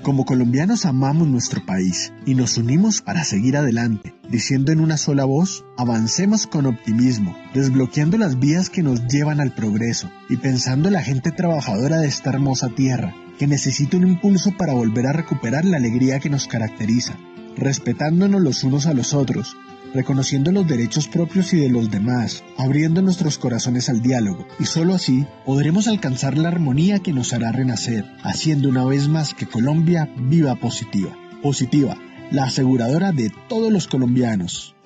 Como colombianos amamos nuestro país y nos unimos para seguir adelante, diciendo en una sola voz, avancemos con optimismo, desbloqueando las vías que nos llevan al progreso y pensando en la gente trabajadora de esta hermosa tierra, que necesita un impulso para volver a recuperar la alegría que nos caracteriza, respetándonos los unos a los otros, reconociendo los derechos propios y de los demás, abriendo nuestros corazones al diálogo, y solo así podremos alcanzar la armonía que nos hará renacer, haciendo una vez más que Colombia viva positiva. Positiva, la aseguradora de todos los colombianos.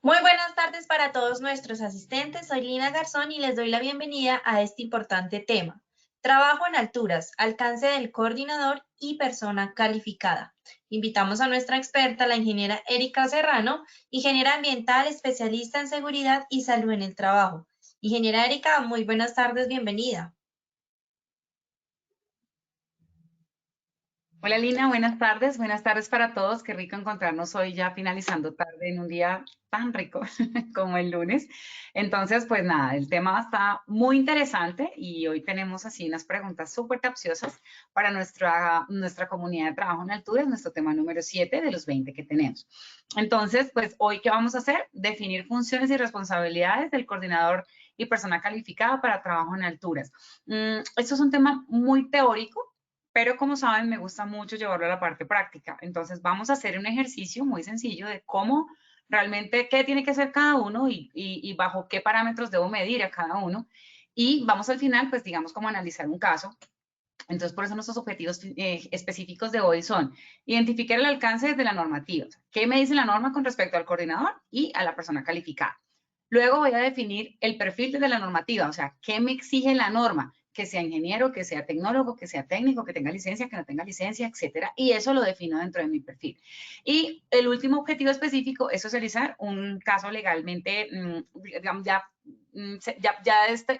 Muy buenas tardes para todos nuestros asistentes. Soy Lina Garzón y les doy la bienvenida a este importante tema. Trabajo en alturas, alcance del coordinador y persona calificada. Invitamos a nuestra experta, la ingeniera Erika Serrano, ingeniera ambiental, especialista en seguridad y salud en el trabajo. Ingeniera Erika, muy buenas tardes, bienvenida. Hola Lina, buenas tardes para todos. Qué rico encontrarnos hoy ya finalizando tarde en un día tan rico como el lunes. Entonces, pues nada, el tema está muy interesante y hoy tenemos así unas preguntas súper capciosas para nuestra comunidad de trabajo en alturas, nuestro tema número 7 de los 20 que tenemos. Entonces, pues hoy, ¿qué vamos a hacer? Definir funciones y responsabilidades del coordinador y persona calificada para trabajo en alturas. Esto es un tema muy teórico, pero como saben, me gusta mucho llevarlo a la parte práctica. Entonces, vamos a hacer un ejercicio muy sencillo de cómo realmente, qué tiene que hacer cada uno y bajo qué parámetros debo medir a cada uno. Y vamos al final, pues, digamos, como analizar un caso. Entonces, por eso nuestros objetivos específicos de hoy son identificar el alcance de la normativa. ¿Qué me dice la norma con respecto al coordinador y a la persona calificada? Luego voy a definir el perfil de la normativa, o sea, ¿qué me exige la norma? Que sea ingeniero, que sea tecnólogo, que sea técnico, que tenga licencia, que no tenga licencia, etcétera. Y eso lo defino dentro de mi perfil. Y el último objetivo específico es socializar un caso legalmente, digamos, ya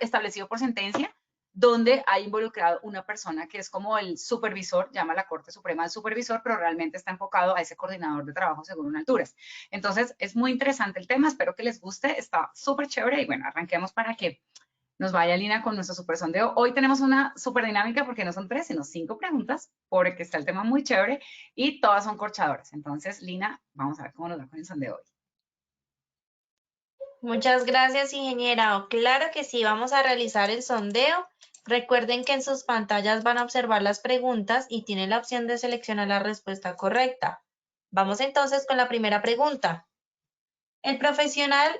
establecido por sentencia, donde ha involucrado una persona que es como el supervisor, llama la Corte Suprema el supervisor, pero realmente está enfocado a ese coordinador de trabajo según alturas. Entonces, es muy interesante el tema, espero que les guste, está súper chévere y bueno, arranquemos para que nos vaya Lina con nuestro super sondeo. Hoy tenemos una súper dinámica porque no son 3, sino 5 preguntas, porque está el tema muy chévere y todas son corchadoras. Entonces, Lina, vamos a ver cómo nos va con el sondeo hoy. Muchas gracias, ingeniera. Claro que sí, vamos a realizar el sondeo. Recuerden que en sus pantallas van a observar las preguntas y tienen la opción de seleccionar la respuesta correcta. Vamos entonces con la primera pregunta. El profesional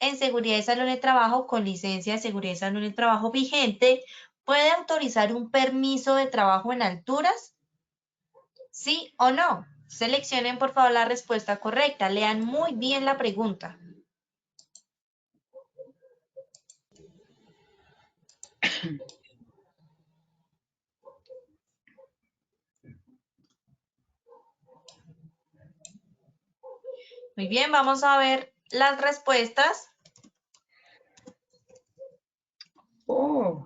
en seguridad y salud en el trabajo con licencia de seguridad y salud en el trabajo vigente puede autorizar un permiso de trabajo en alturas. ¿Sí o no? Seleccionen por favor la respuesta correcta. Lean muy bien la pregunta. Muy bien, vamos a ver las respuestas. Oh.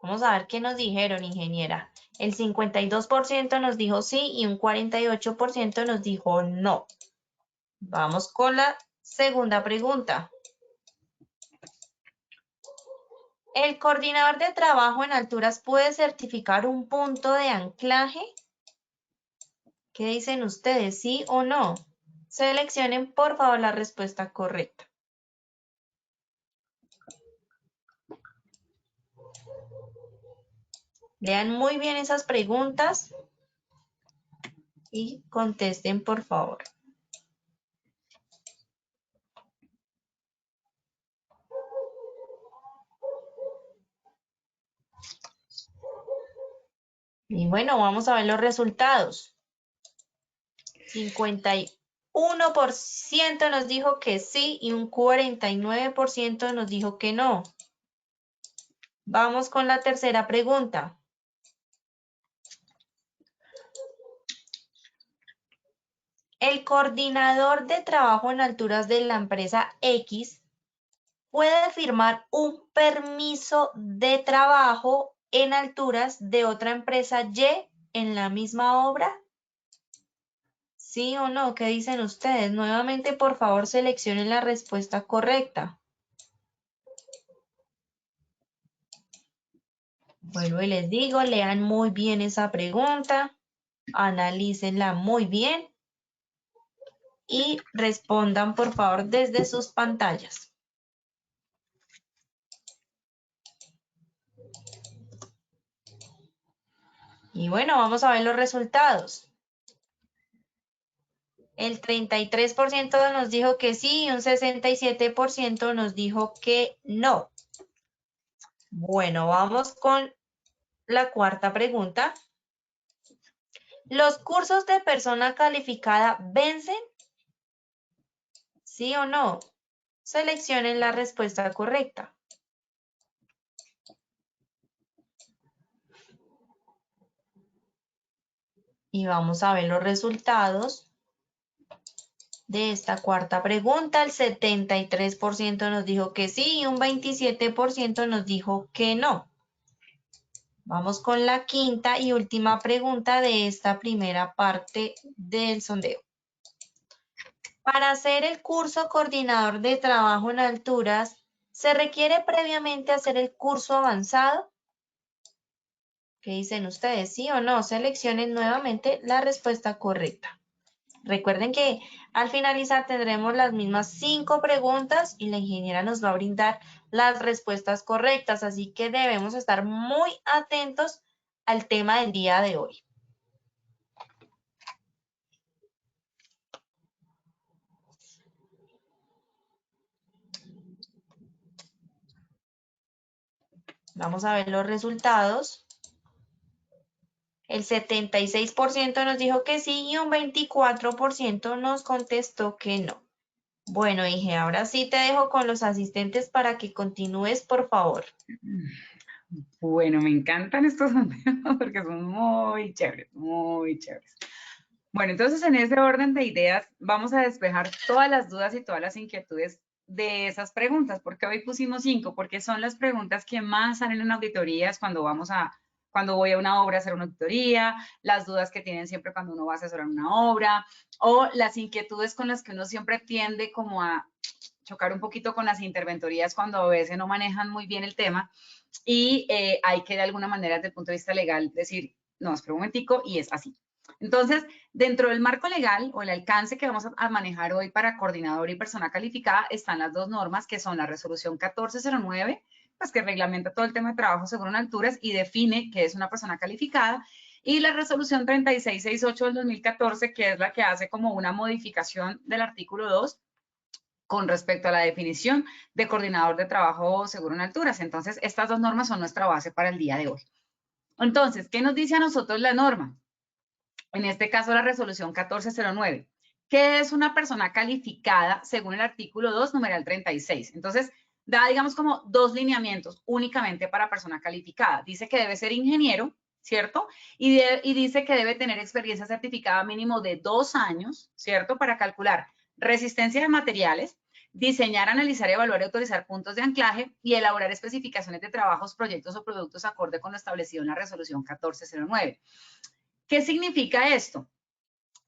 Vamos a ver qué nos dijeron, ingeniera. El 52% nos dijo sí y un 48% nos dijo no. Vamos con la segunda pregunta. ¿El coordinador de trabajo en alturas puede certificar un punto de anclaje? ¿Qué dicen ustedes, sí o no? Seleccionen por favor la respuesta correcta. Lean muy bien esas preguntas y contesten por favor. Y bueno, vamos a ver los resultados. 51% nos dijo que sí y un 49% nos dijo que no. Vamos con la tercera pregunta. El coordinador de trabajo en alturas de la empresa X puede firmar un permiso de trabajo en alturas de otra empresa Y en la misma obra. ¿Sí o no? ¿Qué dicen ustedes? Nuevamente, por favor, seleccionen la respuesta correcta. Vuelvo y les digo, lean muy bien esa pregunta, analícenla muy bien y respondan por favor desde sus pantallas. Y bueno, vamos a ver los resultados. El 33% nos dijo que sí y un 67% nos dijo que no. Bueno, vamos con la cuarta pregunta. ¿Los cursos de persona calificada vencen? ¿Sí o no? Seleccionen la respuesta correcta. Y vamos a ver los resultados de esta cuarta pregunta. El 73% nos dijo que sí y un 27% nos dijo que no. Vamos con la quinta y última pregunta de esta primera parte del sondeo. Para hacer el curso coordinador de trabajo en alturas, ¿se requiere previamente hacer el curso avanzado? ¿Qué dicen ustedes? ¿Sí o no? Seleccionen nuevamente la respuesta correcta. Recuerden que al finalizar tendremos las mismas 5 preguntas y la ingeniera nos va a brindar las respuestas correctas, así que debemos estar muy atentos al tema del día de hoy. Vamos a ver los resultados. El 76% nos dijo que sí y un 24% nos contestó que no. Bueno, Inge, ahora sí te dejo con los asistentes para que continúes, por favor. Bueno, me encantan estos sondeos porque son muy chéveres, muy chéveres. Bueno, entonces en ese orden de ideas vamos a despejar todas las dudas y todas las inquietudes de esas preguntas, porque hoy pusimos 5, porque son las preguntas que más salen en auditorías cuando voy a una obra a hacer una auditoría, las dudas que tienen siempre cuando uno va a asesorar una obra, o las inquietudes con las que uno siempre tiende como a chocar un poquito con las interventorías cuando a veces no manejan muy bien el tema y hay que de alguna manera desde el punto de vista legal decir, no, espera un momentico y es así. Entonces, dentro del marco legal o el alcance que vamos a manejar hoy para coordinador y persona calificada están las dos normas que son la resolución 1409, pues que reglamenta todo el tema de trabajo seguro en alturas y define qué es una persona calificada, y la resolución 3668 del 2014, que es la que hace como una modificación del artículo 2 con respecto a la definición de coordinador de trabajo seguro en alturas. Entonces, estas dos normas son nuestra base para el día de hoy. Entonces, ¿qué nos dice a nosotros la norma? En este caso, la resolución 1409. ¿Qué es una persona calificada según el artículo 2, numeral 36? Entonces, da, digamos, como dos lineamientos únicamente para persona calificada. Dice que debe ser ingeniero, ¿cierto? Y dice que debe tener experiencia certificada mínimo de 2 años, ¿cierto? Para calcular resistencia de materiales, diseñar, analizar, evaluar y autorizar puntos de anclaje y elaborar especificaciones de trabajos, proyectos o productos acorde con lo establecido en la resolución 1409. ¿Qué significa esto?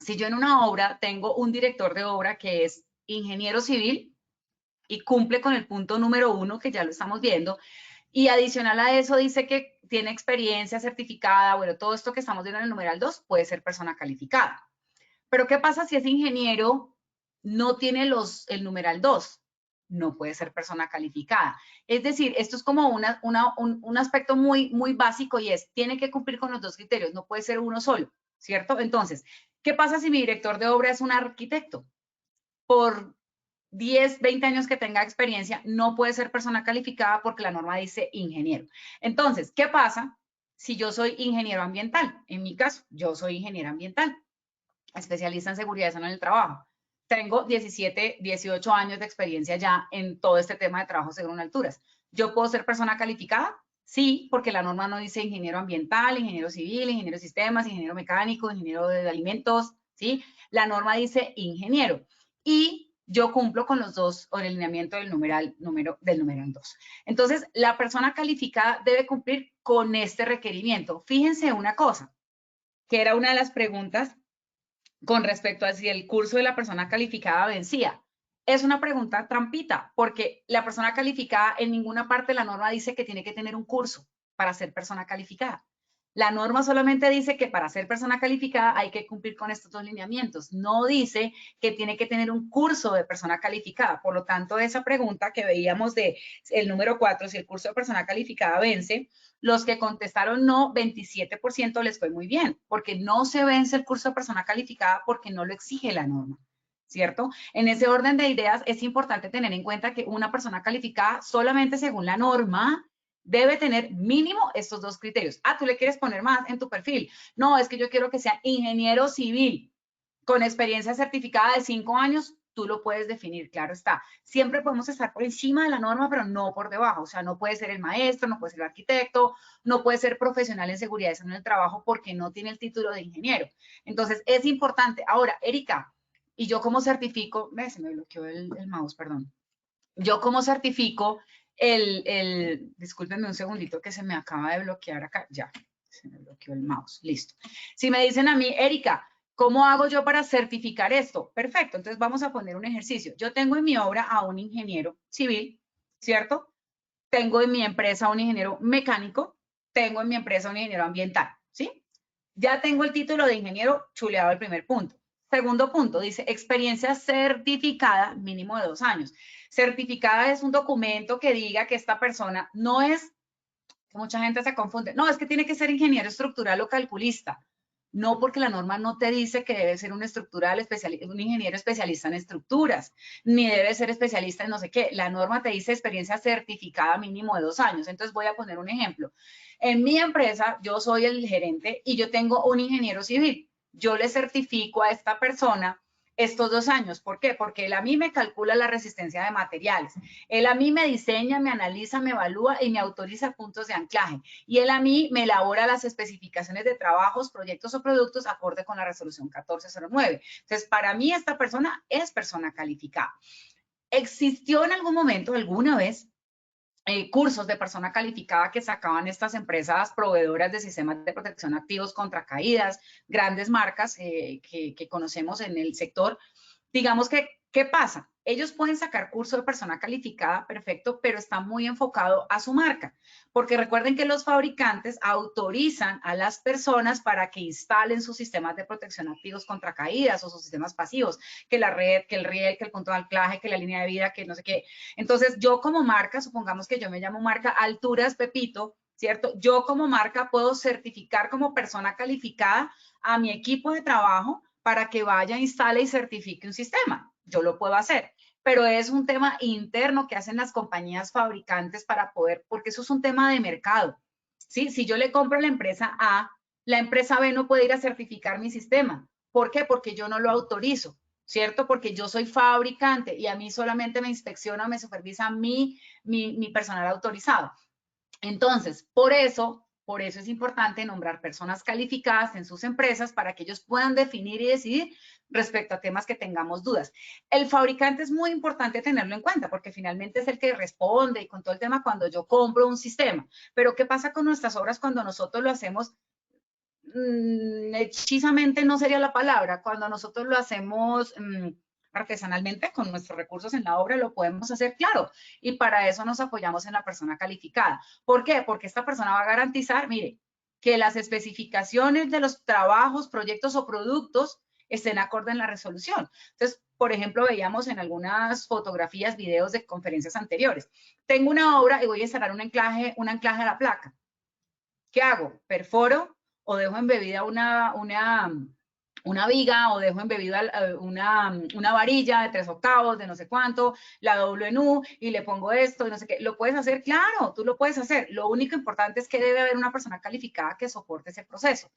Si yo en una obra tengo un director de obra que es ingeniero civil y cumple con el punto número 1, que ya lo estamos viendo, y adicional a eso dice que tiene experiencia certificada, bueno, todo esto que estamos viendo en el numeral 2 puede ser persona calificada. Pero ¿qué pasa si ese ingeniero no tiene el numeral 2? No puede ser persona calificada. Es decir, esto es como un aspecto muy, muy básico y es, tiene que cumplir con los dos criterios, no puede ser uno solo, ¿cierto? Entonces, ¿qué pasa si mi director de obra es un arquitecto? Por 10, 20 años que tenga experiencia, no puede ser persona calificada porque la norma dice ingeniero. Entonces, ¿qué pasa si yo soy ingeniero ambiental? En mi caso, yo soy ingeniero ambiental, especialista en seguridad y salud en el trabajo. Tengo 17, 18 años de experiencia ya en todo este tema de trabajo seguro en alturas. ¿Yo puedo ser persona calificada? Sí, porque la norma no dice ingeniero ambiental, ingeniero civil, ingeniero de sistemas, ingeniero mecánico, ingeniero de alimentos, ¿sí? La norma dice ingeniero. Y yo cumplo con los dos, o el alineamiento del numeral 2. Entonces, la persona calificada debe cumplir con este requerimiento. Fíjense una cosa, que era una de las preguntas con respecto a si el curso de la persona calificada vencía. Es una pregunta trampita, porque la persona calificada en ninguna parte de la norma dice que tiene que tener un curso. para ser persona calificada. La norma solamente dice que para ser persona calificada hay que cumplir con estos dos lineamientos. No dice que tiene que tener un curso de persona calificada. Por lo tanto, esa pregunta que veíamos de el número 4, si el curso de persona calificada vence, los que contestaron no, 27% les fue muy bien, porque no se vence el curso de persona calificada porque no lo exige la norma, ¿cierto? En ese orden de ideas es importante tener en cuenta que una persona calificada solamente según la norma debe tener mínimo estos dos criterios. Ah, tú le quieres poner más en tu perfil. No, es que yo quiero que sea ingeniero civil con experiencia certificada de 5 años. Tú lo puedes definir, claro está. Siempre podemos estar por encima de la norma, pero no por debajo. O sea, no puede ser el maestro, no puede ser el arquitecto, no puede ser profesional en seguridad y salud en el trabajo porque no tiene el título de ingeniero. Entonces, es importante. Ahora, Erika, ¿y yo cómo certifico? Se me bloqueó el mouse, perdón. Yo cómo certifico discúlpenme un segundito que se me acaba de bloquear acá, ya, se me bloqueó el mouse, listo. Si me dicen a mí, Erika, ¿cómo hago yo para certificar esto? Perfecto, entonces vamos a poner un ejercicio. Yo tengo en mi obra a un ingeniero civil, ¿cierto? Tengo en mi empresa un ingeniero mecánico, tengo en mi empresa un ingeniero ambiental, ¿sí? Ya tengo el título de ingeniero chuleado el primer punto. Segundo punto, dice experiencia certificada mínimo de 2 años. Certificada es un documento que diga que esta persona no es, que mucha gente se confunde, no, es que tiene que ser ingeniero estructural o calculista. No, porque la norma no te dice que debe ser un un ingeniero especialista en estructuras, ni debe ser especialista en no sé qué. La norma te dice experiencia certificada mínimo de 2 años. Entonces voy a poner un ejemplo. En mi empresa, yo soy el gerente y yo tengo un ingeniero civil. Yo le certifico a esta persona estos 2 años. ¿Por qué? Porque él a mí me calcula la resistencia de materiales. Él a mí me diseña, me analiza, me evalúa y me autoriza puntos de anclaje. Y él a mí me elabora las especificaciones de trabajos, proyectos o productos acorde con la resolución 1409. Entonces, para mí esta persona es persona calificada. ¿Existió en algún momento, alguna vez, cursos de persona calificada que sacaban estas empresas proveedoras de sistemas de protección activos contra caídas, grandes marcas que conocemos en el sector? Digamos que, ¿qué pasa? Ellos pueden sacar curso de persona calificada, perfecto, pero está muy enfocado a su marca. Porque recuerden que los fabricantes autorizan a las personas para que instalen sus sistemas de protección activos contra caídas o sus sistemas pasivos, que la red, que el riel, que el punto de anclaje, que la línea de vida, que no sé qué. Entonces, yo como marca, supongamos que yo me llamo marca Alturas Pepito, ¿cierto? Yo como marca puedo certificar como persona calificada a mi equipo de trabajo para que vaya, instale y certifique un sistema. Yo lo puedo hacer, pero es un tema interno que hacen las compañías fabricantes para poder, porque eso es un tema de mercado, ¿sí? Si yo le compro a la empresa A, la empresa B no puede ir a certificar mi sistema. ¿Por qué? Porque yo no lo autorizo, ¿cierto? Porque yo soy fabricante y a mí solamente me inspecciona o me supervisa mi personal autorizado. Entonces, por eso es importante nombrar personas calificadas en sus empresas para que ellos puedan definir y decidir respecto a temas que tengamos dudas. El fabricante es muy importante tenerlo en cuenta porque finalmente es el que responde y con todo el tema cuando yo compro un sistema. Pero ¿qué pasa con nuestras obras cuando nosotros lo hacemos? Hechizamente no sería la palabra. Cuando nosotros lo hacemos artesanalmente, con nuestros recursos en la obra, lo podemos hacer, claro. Y para eso nos apoyamos en la persona calificada. ¿Por qué? Porque esta persona va a garantizar, mire, que las especificaciones de los trabajos, proyectos o productos estén acorde en la resolución. Entonces, por ejemplo, veíamos en algunas fotografías, videos de conferencias anteriores. Tengo una obra y voy a instalar un anclaje a la placa. ¿Qué hago? ¿Perforo o dejo embebida una viga o dejo embebida una varilla de 3/8, de no sé cuánto, la doblo en U y le pongo esto y no sé qué? ¿Lo puedes hacer? Claro, tú lo puedes hacer. Lo único importante es que debe haber una persona calificada que soporte ese proceso.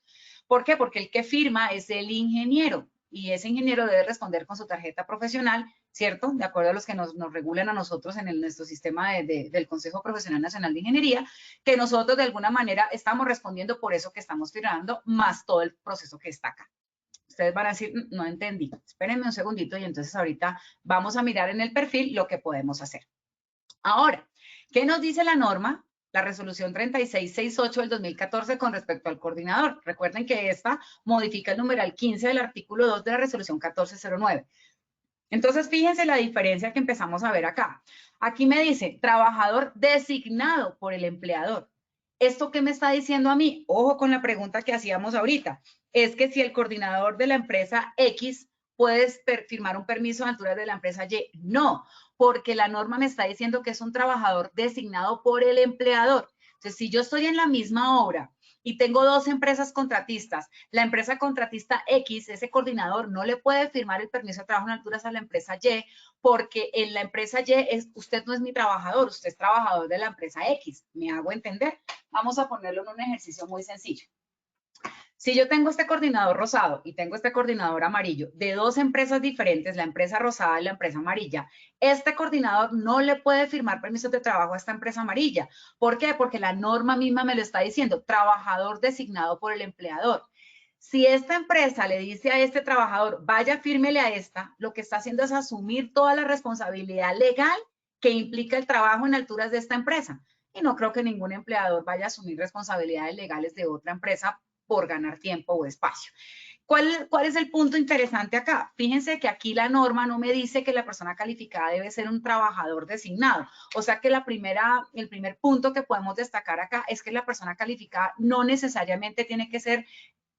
¿Por qué? Porque el que firma es el ingeniero y ese ingeniero debe responder con su tarjeta profesional, ¿cierto? De acuerdo a los que nos regulan a nosotros en nuestro sistema del Consejo Profesional Nacional de Ingeniería, que nosotros de alguna manera estamos respondiendo por eso que estamos firmando, más todo el proceso que está acá. Ustedes van a decir, no entendí, espérenme un segundito y entonces ahorita vamos a mirar en el perfil lo que podemos hacer. Ahora, ¿qué nos dice la norma? La resolución 3668 del 2014 con respecto al coordinador. Recuerden que esta modifica el numeral 15 del artículo 2 de la resolución 1409. Entonces, fíjense la diferencia que empezamos a ver acá. Aquí me dice, trabajador designado por el empleador. ¿Esto qué me está diciendo a mí? Ojo con la pregunta que hacíamos ahorita. Es que si el coordinador de la empresa X puede firmar un permiso de alturas de la empresa Y. No, porque la norma me está diciendo que es un trabajador designado por el empleador. Entonces, si yo estoy en la misma obra y tengo dos empresas contratistas, la empresa contratista X, ese coordinador no le puede firmar el permiso de trabajo en alturas a la empresa Y, porque en la empresa Y usted no es mi trabajador, usted es trabajador de la empresa X. ¿Me hago entender? Vamos a ponerlo en un ejercicio muy sencillo. Si yo tengo este coordinador rosado y tengo este coordinador amarillo de dos empresas diferentes, la empresa rosada y la empresa amarilla, este coordinador no le puede firmar permisos de trabajo a esta empresa amarilla. ¿Por qué? Porque la norma misma me lo está diciendo, trabajador designado por el empleador. Si esta empresa le dice a este trabajador, vaya, fírmele a esta, lo que está haciendo es asumir toda la responsabilidad legal que implica el trabajo en alturas de esta empresa. Y no creo que ningún empleador vaya a asumir responsabilidades legales de otra empresa por ganar tiempo o espacio. ¿Cuál es el punto interesante acá? Fíjense que aquí la norma no me dice que la persona calificada debe ser un trabajador designado. O sea que el primer punto que podemos destacar acá es que la persona calificada no necesariamente tiene que ser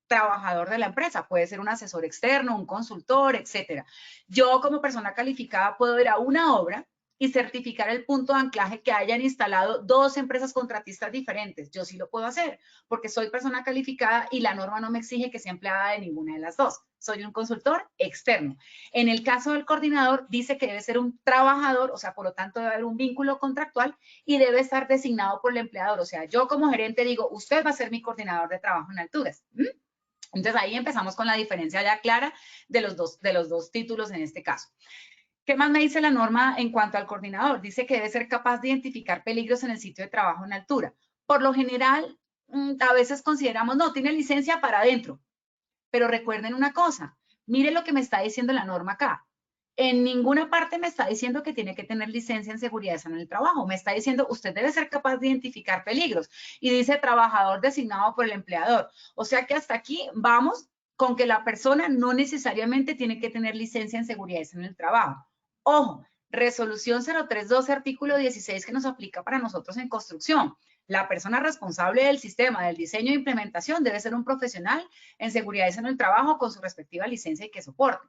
trabajador de la empresa, puede ser un asesor externo, un consultor, etcétera. Yo como persona calificada puedo ir a una obra y certificar el punto de anclaje que hayan instalado dos empresas contratistas diferentes. Yo sí lo puedo hacer porque soy persona calificada y la norma no me exige que sea empleada de ninguna de las dos. Soy un consultor externo. En el caso del coordinador, dice que debe ser un trabajador, o sea, por lo tanto debe haber un vínculo contractual y debe estar designado por el empleador. O sea, yo como gerente digo, usted va a ser mi coordinador de trabajo en alturas. Entonces ahí empezamos con la diferencia ya clara de los dos títulos en este caso. ¿Qué más me dice la norma en cuanto al coordinador? Dice que debe ser capaz de identificar peligros en el sitio de trabajo en altura. Por lo general, a veces consideramos, no, tiene licencia para adentro. Pero recuerden una cosa, mire lo que me está diciendo la norma acá. En ninguna parte me está diciendo que tiene que tener licencia en seguridad en el trabajo. Me está diciendo, usted debe ser capaz de identificar peligros. Y dice trabajador designado por el empleador. O sea que hasta aquí vamos con que la persona no necesariamente tiene que tener licencia en seguridad en el trabajo. Ojo, resolución 032, artículo 16 que nos aplica para nosotros en construcción. La persona responsable del sistema, del diseño e implementación debe ser un profesional en seguridad en el trabajo con su respectiva licencia y que soporte.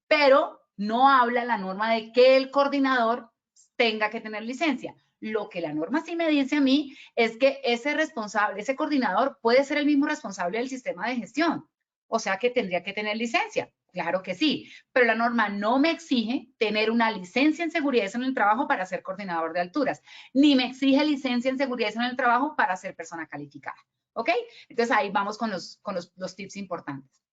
Pero no habla la norma de que el coordinador tenga que tener licencia. Lo que la norma sí me dice a mí es que ese responsable, ese coordinador puede ser el mismo responsable del sistema de gestión. O sea que tendría que tener licencia. Claro que sí, pero la norma no me exige tener una licencia en seguridad en el trabajo para ser coordinador de alturas, ni me exige licencia en seguridad en el trabajo para ser persona calificada. ¿Ok? Entonces ahí vamos con los tips importantes.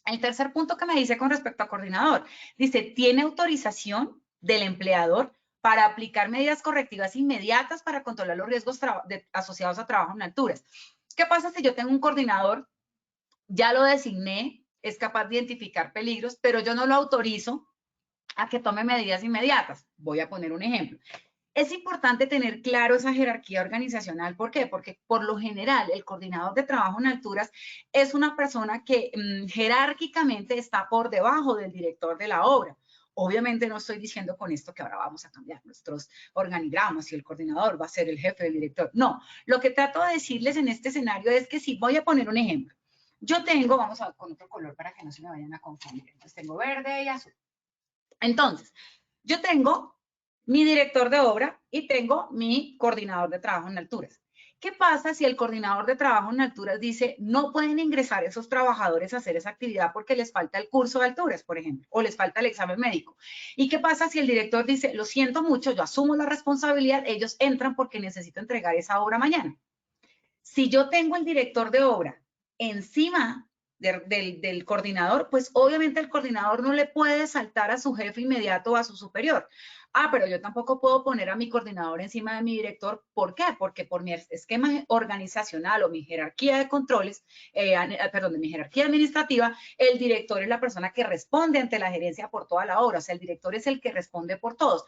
El tercer punto que me dice con respecto a coordinador, dice, tiene autorización del empleador para aplicar medidas correctivas inmediatas para controlar los riesgos asociados a trabajo en alturas. ¿Qué pasa si yo tengo un coordinador, ya lo designé, es capaz de identificar peligros, pero yo no lo autorizo a que tome medidas inmediatas? Voy a poner un ejemplo. Es importante tener claro esa jerarquía organizacional. ¿Por qué? Porque por lo general el coordinador de trabajo en alturas es una persona que jerárquicamente está por debajo del director de la obra. Obviamente no estoy diciendo con esto que ahora vamos a cambiar nuestros organigramas y el coordinador va a ser el jefe del director. No, lo que trato de decirles en este escenario es que si voy a poner un ejemplo. Yo tengo, vamos a ver con otro color para que no se me vayan a confundir. Entonces tengo verde y azul. Entonces, yo tengo mi director de obra y tengo mi coordinador de trabajo en alturas. ¿Qué pasa si el coordinador de trabajo en alturas dice no pueden ingresar esos trabajadores a hacer esa actividad porque les falta el curso de alturas, por ejemplo, o les falta el examen médico? ¿Y qué pasa si el director dice lo siento mucho, yo asumo la responsabilidad, ellos entran porque necesito entregar esa obra mañana? Si yo tengo el director de obra encima del coordinador, pues obviamente el coordinador no le puede saltar a su jefe inmediato o a su superior. Ah, pero yo tampoco puedo poner a mi coordinador encima de mi director. ¿Por qué? Porque por mi esquema organizacional o mi jerarquía de controles, perdón, de mi jerarquía administrativa, el director es la persona que responde ante la gerencia por toda la obra. O sea, el director es el que responde por todos.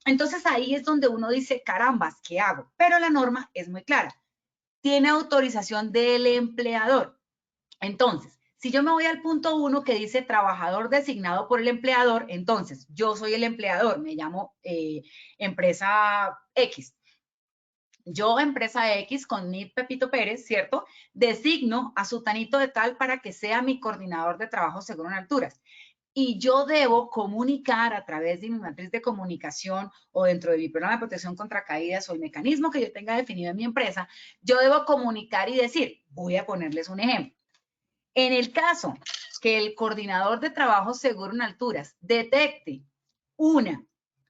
Entonces ahí es donde uno dice, carambas, ¿qué hago? Pero la norma es muy clara. Tiene autorización del empleador. Entonces, si yo me voy al punto 1 que dice trabajador designado por el empleador, entonces yo soy el empleador, me llamo empresa X. Yo, empresa X, con mi Pepito Pérez, ¿cierto? Designo a Sutanito de tal para que sea mi coordinador de trabajo seguro en alturas. Y yo debo comunicar a través de mi matriz de comunicación o dentro de mi programa de protección contra caídas o el mecanismo que yo tenga definido en mi empresa, yo debo comunicar y decir, voy a ponerles un ejemplo. En el caso que el coordinador de trabajo seguro en alturas detecte una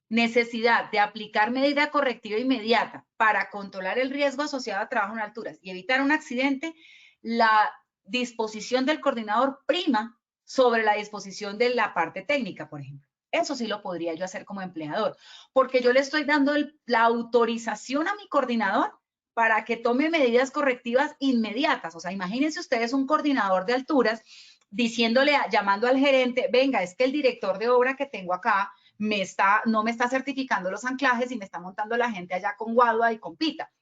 necesidad de aplicar medida correctiva inmediata para controlar el riesgo asociado a trabajo en alturas y evitar un accidente, la disposición del coordinador prima sobre la disposición de la parte técnica, por ejemplo. Eso sí lo podría yo hacer como empleador, porque yo le estoy dando la autorización a mi coordinador para que tome medidas correctivas inmediatas. O sea, imagínense ustedes un coordinador de alturas diciéndole, llamando al gerente, venga, es que el director de obra que tengo acá no me está certificando los anclajes y me está montando la gente allá con guadua y con pita.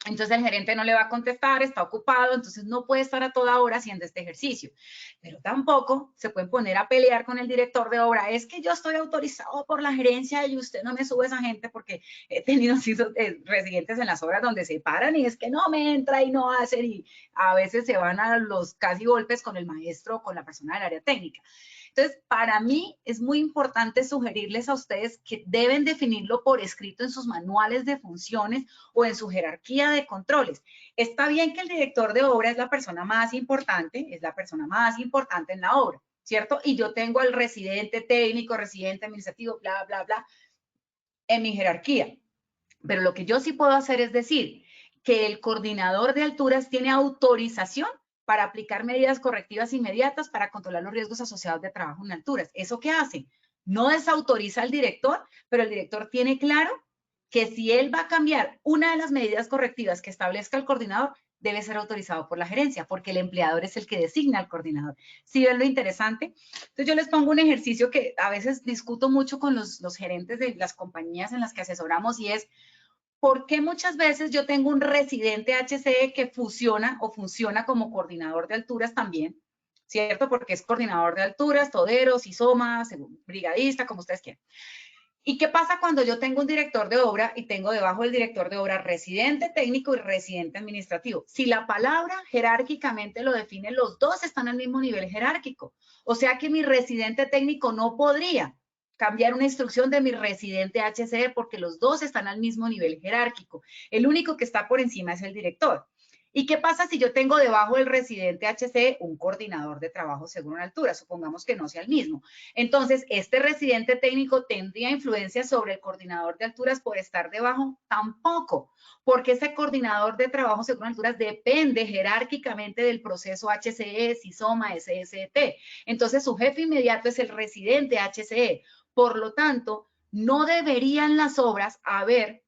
Entonces el gerente no le va a contestar, está ocupado, entonces no puede estar a toda hora haciendo este ejercicio. Pero tampoco se pueden poner a pelear con el director de obra. Es que yo estoy autorizado por la gerencia y usted no me sube esa gente, porque he tenido residentes en las obras donde se paran y es que no me entra y no hacen, y a veces se van a los casi golpes con el maestro o con la persona del área técnica. Entonces, para mí es muy importante sugerirles a ustedes que deben definirlo por escrito en sus manuales de funciones o en su jerarquía de controles. Está bien que el director de obra es la persona más importante, en la obra, ¿cierto? Y yo tengo al residente técnico, residente administrativo, bla, bla, bla, en mi jerarquía. Pero lo que yo sí puedo hacer es decir que el coordinador de alturas tiene autorización para aplicar medidas correctivas inmediatas para controlar los riesgos asociados de trabajo en alturas. ¿Eso qué hace? No desautoriza al director, pero el director tiene claro que si él va a cambiar una de las medidas correctivas que establezca el coordinador, debe ser autorizado por la gerencia, porque el empleador es el que designa al coordinador. ¿Sí ven lo interesante? Entonces yo les pongo un ejercicio que a veces discuto mucho con los gerentes de las compañías en las que asesoramos, y es, ¿por qué muchas veces yo tengo un residente HCE que funciona o funciona como coordinador de alturas también? ¿Cierto? Porque es coordinador de alturas, toderos, ISOMA, brigadista, como ustedes quieran. ¿Y qué pasa cuando yo tengo un director de obra y tengo debajo del director de obra residente técnico y residente administrativo? Si la palabra jerárquicamente lo define, los dos están al mismo nivel jerárquico. O sea que mi residente técnico no podría cambiar una instrucción de mi residente HCE porque los dos están al mismo nivel jerárquico. El único que está por encima es el director. ¿Y qué pasa si yo tengo debajo del residente HCE un coordinador de trabajo seguro en altura? Supongamos que no sea el mismo. Entonces, ¿este residente técnico tendría influencia sobre el coordinador de alturas por estar debajo? Tampoco, porque ese coordinador de trabajo seguro en alturas depende jerárquicamente del proceso HCE, SISOMA, SST. Entonces, su jefe inmediato es el residente HCE. Por lo tanto, no deberían las obras haber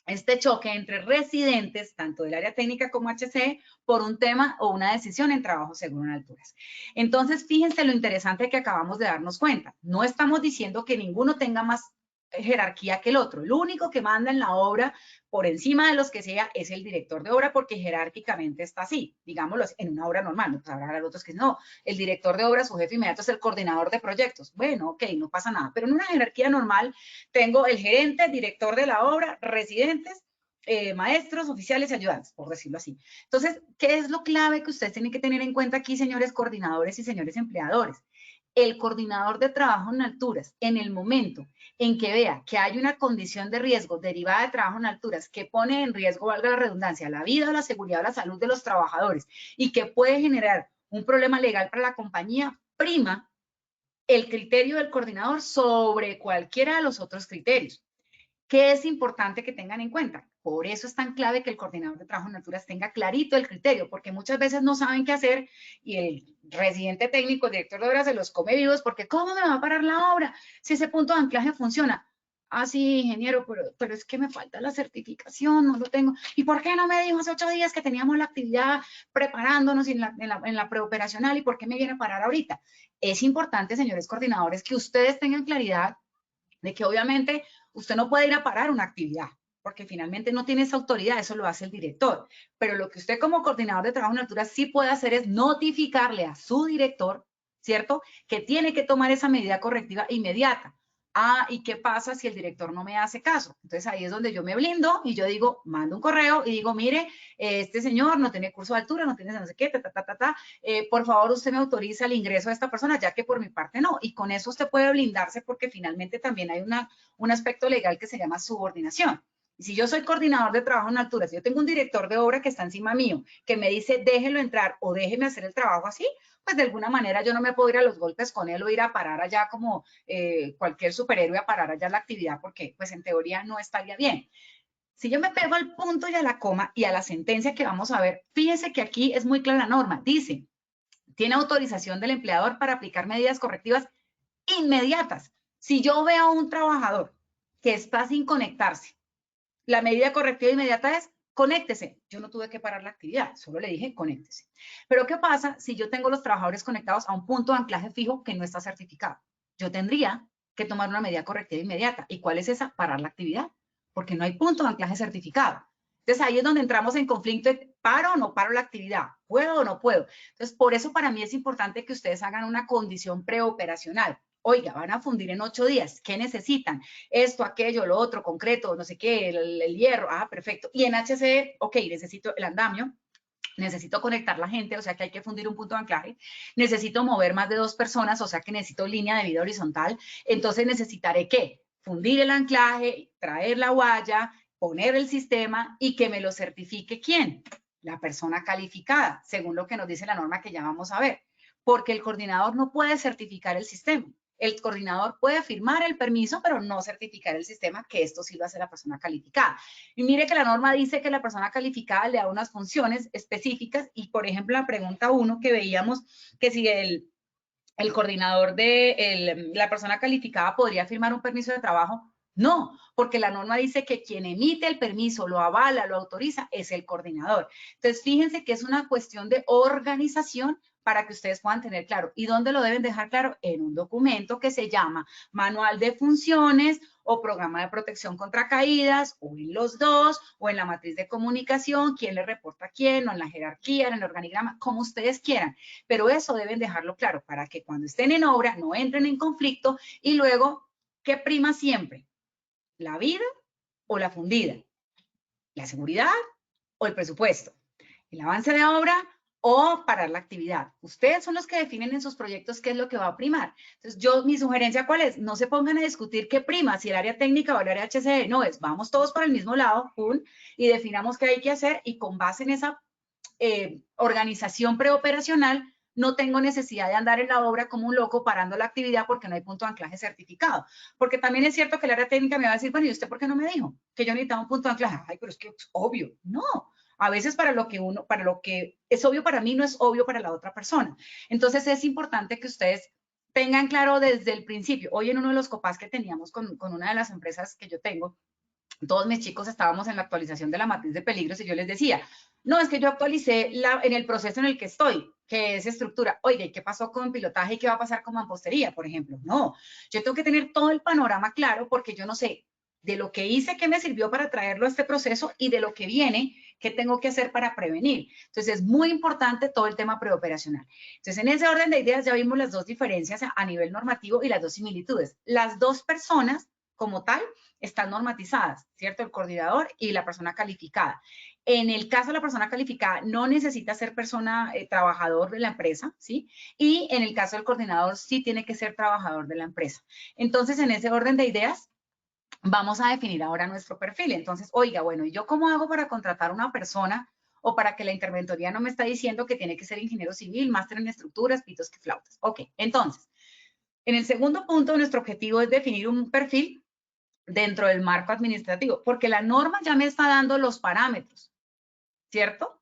este choque entre residentes, tanto del área técnica como HCE, por un tema o una decisión en trabajo seguro en alturas. Entonces, fíjense lo interesante que acabamos de darnos cuenta. No estamos diciendo que ninguno tenga más jerarquía que el otro. El único que manda en la obra por encima de los que sea es el director de obra, porque jerárquicamente está así, digámoslo, en una obra normal. No, pues habrá otros que no. El director de obra, su jefe inmediato es el coordinador de proyectos. Bueno, ok, no pasa nada. Pero en una jerarquía normal tengo el gerente, director de la obra, residentes, maestros, oficiales y ayudantes, por decirlo así. Entonces, ¿qué es lo clave que ustedes tienen que tener en cuenta aquí, señores coordinadores y señores empleadores? El coordinador de trabajo en alturas, en el momento en que vea que hay una condición de riesgo derivada de trabajo en alturas que pone en riesgo, valga la redundancia, la vida, la seguridad o la salud de los trabajadores y que puede generar un problema legal para la compañía, prima el criterio del coordinador sobre cualquiera de los otros criterios. ¿Qué es importante que tengan en cuenta? Por eso es tan clave que el coordinador de trabajo en alturas tenga clarito el criterio, porque muchas veces no saben qué hacer y el residente técnico, el director de obra, se los come vivos porque ¿cómo me va a parar la obra si ese punto de anclaje funciona? Ah, sí, ingeniero, pero es que me falta la certificación, no lo tengo. ¿Y por qué no me dijo hace 8 días que teníamos la actividad preparándonos en la preoperacional y por qué me viene a parar ahorita? Es importante, señores coordinadores, que ustedes tengan claridad de que obviamente usted no puede ir a parar una actividad, porque finalmente no tiene esa autoridad, eso lo hace el director. Pero lo que usted como coordinador de trabajo en altura sí puede hacer es notificarle a su director, ¿cierto?, que tiene que tomar esa medida correctiva inmediata. Ah, ¿y qué pasa si el director no me hace caso? Entonces ahí es donde yo me blindo y yo digo, mando un correo y digo, mire, este señor no tiene curso de altura, no tiene no sé qué, por favor usted me autoriza el ingreso de esta persona, ya que por mi parte no. Y con eso usted puede blindarse porque finalmente también hay un aspecto legal que se llama subordinación. Y si yo soy coordinador de trabajo en altura, si yo tengo un director de obra que está encima mío, que me dice déjelo entrar o déjeme hacer el trabajo así, pues de alguna manera yo no me puedo ir a los golpes con él o ir a parar allá como cualquier superhéroe a parar allá la actividad porque pues en teoría no estaría bien. Si yo me pego al punto y a la coma y a la sentencia que vamos a ver, fíjense que aquí es muy clara la norma. Dice, tiene autorización del empleador para aplicar medidas correctivas inmediatas. Si yo veo a un trabajador que está sin conectarse, la medida correctiva inmediata es conéctese. Yo no tuve que parar la actividad, solo le dije conéctese. Pero ¿qué pasa si yo tengo los trabajadores conectados a un punto de anclaje fijo que no está certificado? Yo tendría que tomar una medida correctiva inmediata. ¿Y cuál es esa? Parar la actividad, porque no hay punto de anclaje certificado. Entonces ahí es donde entramos en conflicto de paro o no paro la actividad, puedo o no puedo. Entonces por eso para mí es importante que ustedes hagan una condición preoperacional. Oiga, van a fundir en 8 días, ¿qué necesitan? Esto, aquello, lo otro, concreto, no sé qué, el hierro, perfecto. Y en HCE, ok, necesito el andamio, necesito conectar la gente, o sea que hay que fundir un punto de anclaje, necesito mover más de 2 personas, o sea que necesito línea de vida horizontal, entonces necesitaré ¿qué? Fundir el anclaje, traer la guaya, poner el sistema y que me lo certifique ¿quién? La persona calificada, según lo que nos dice la norma que ya vamos a ver, porque el coordinador no puede certificar el sistema. El coordinador puede firmar el permiso, pero no certificar el sistema, que esto sí lo hace la persona calificada. Y mire que la norma dice que la persona calificada le da unas funciones específicas y, por ejemplo, la pregunta 1 que veíamos, que si el coordinador de la persona calificada podría firmar un permiso de trabajo, no, porque la norma dice que quien emite el permiso, lo avala, lo autoriza, es el coordinador. Entonces, fíjense que es una cuestión de organización para que ustedes puedan tener claro. ¿Y dónde lo deben dejar claro? En un documento que se llama Manual de Funciones o Programa de Protección contra Caídas, o en los dos, o en la matriz de comunicación, quién le reporta a quién, o en la jerarquía, en el organigrama, como ustedes quieran. Pero eso deben dejarlo claro para que cuando estén en obra no entren en conflicto y luego, ¿qué prima siempre? ¿La vida o la fundida? ¿La seguridad o el presupuesto? ¿El avance de obra o parar la actividad? Ustedes son los que definen en sus proyectos qué es lo que va a primar. Entonces, mi sugerencia, ¿cuál es? No se pongan a discutir qué prima, si el área técnica o el área HCE. No, vamos todos por el mismo lado, y definamos qué hay que hacer y con base en esa organización preoperacional, no tengo necesidad de andar en la obra como un loco parando la actividad porque no hay punto de anclaje certificado. Porque también es cierto que el área técnica me va a decir, bueno, ¿y usted por qué no me dijo que yo necesitaba un punto de anclaje? Ay, pero es que es obvio. No, a veces para lo que es obvio para mí no es obvio para la otra persona. Entonces es importante que ustedes tengan claro desde el principio. Hoy en uno de los COPAS que teníamos con una de las empresas que yo tengo, todos mis chicos estábamos en la actualización de la matriz de peligros y yo les decía, no, es que yo actualicé en el proceso en el que estoy, que es estructura. Oye, ¿qué pasó con pilotaje y qué va a pasar con mampostería, por ejemplo? No, yo tengo que tener todo el panorama claro porque yo no sé de lo que hice, qué me sirvió para traerlo a este proceso y de lo que viene, qué tengo que hacer para prevenir. Entonces, es muy importante todo el tema preoperacional. Entonces, en ese orden de ideas ya vimos las dos diferencias a nivel normativo y las dos similitudes. Las dos personas, como tal, están normatizadas, ¿cierto? El coordinador y la persona calificada. En el caso de la persona calificada, no necesita ser persona trabajador de la empresa, ¿sí? Y en el caso del coordinador, sí tiene que ser trabajador de la empresa. Entonces, en ese orden de ideas, vamos a definir ahora nuestro perfil. Entonces, oiga, bueno, ¿y yo cómo hago para contratar una persona o para que la interventoría no me está diciendo que tiene que ser ingeniero civil, máster en estructuras, pitos que flautas? Ok, entonces, en el segundo punto, nuestro objetivo es definir un perfil dentro del marco administrativo, porque la norma ya me está dando los parámetros, ¿cierto?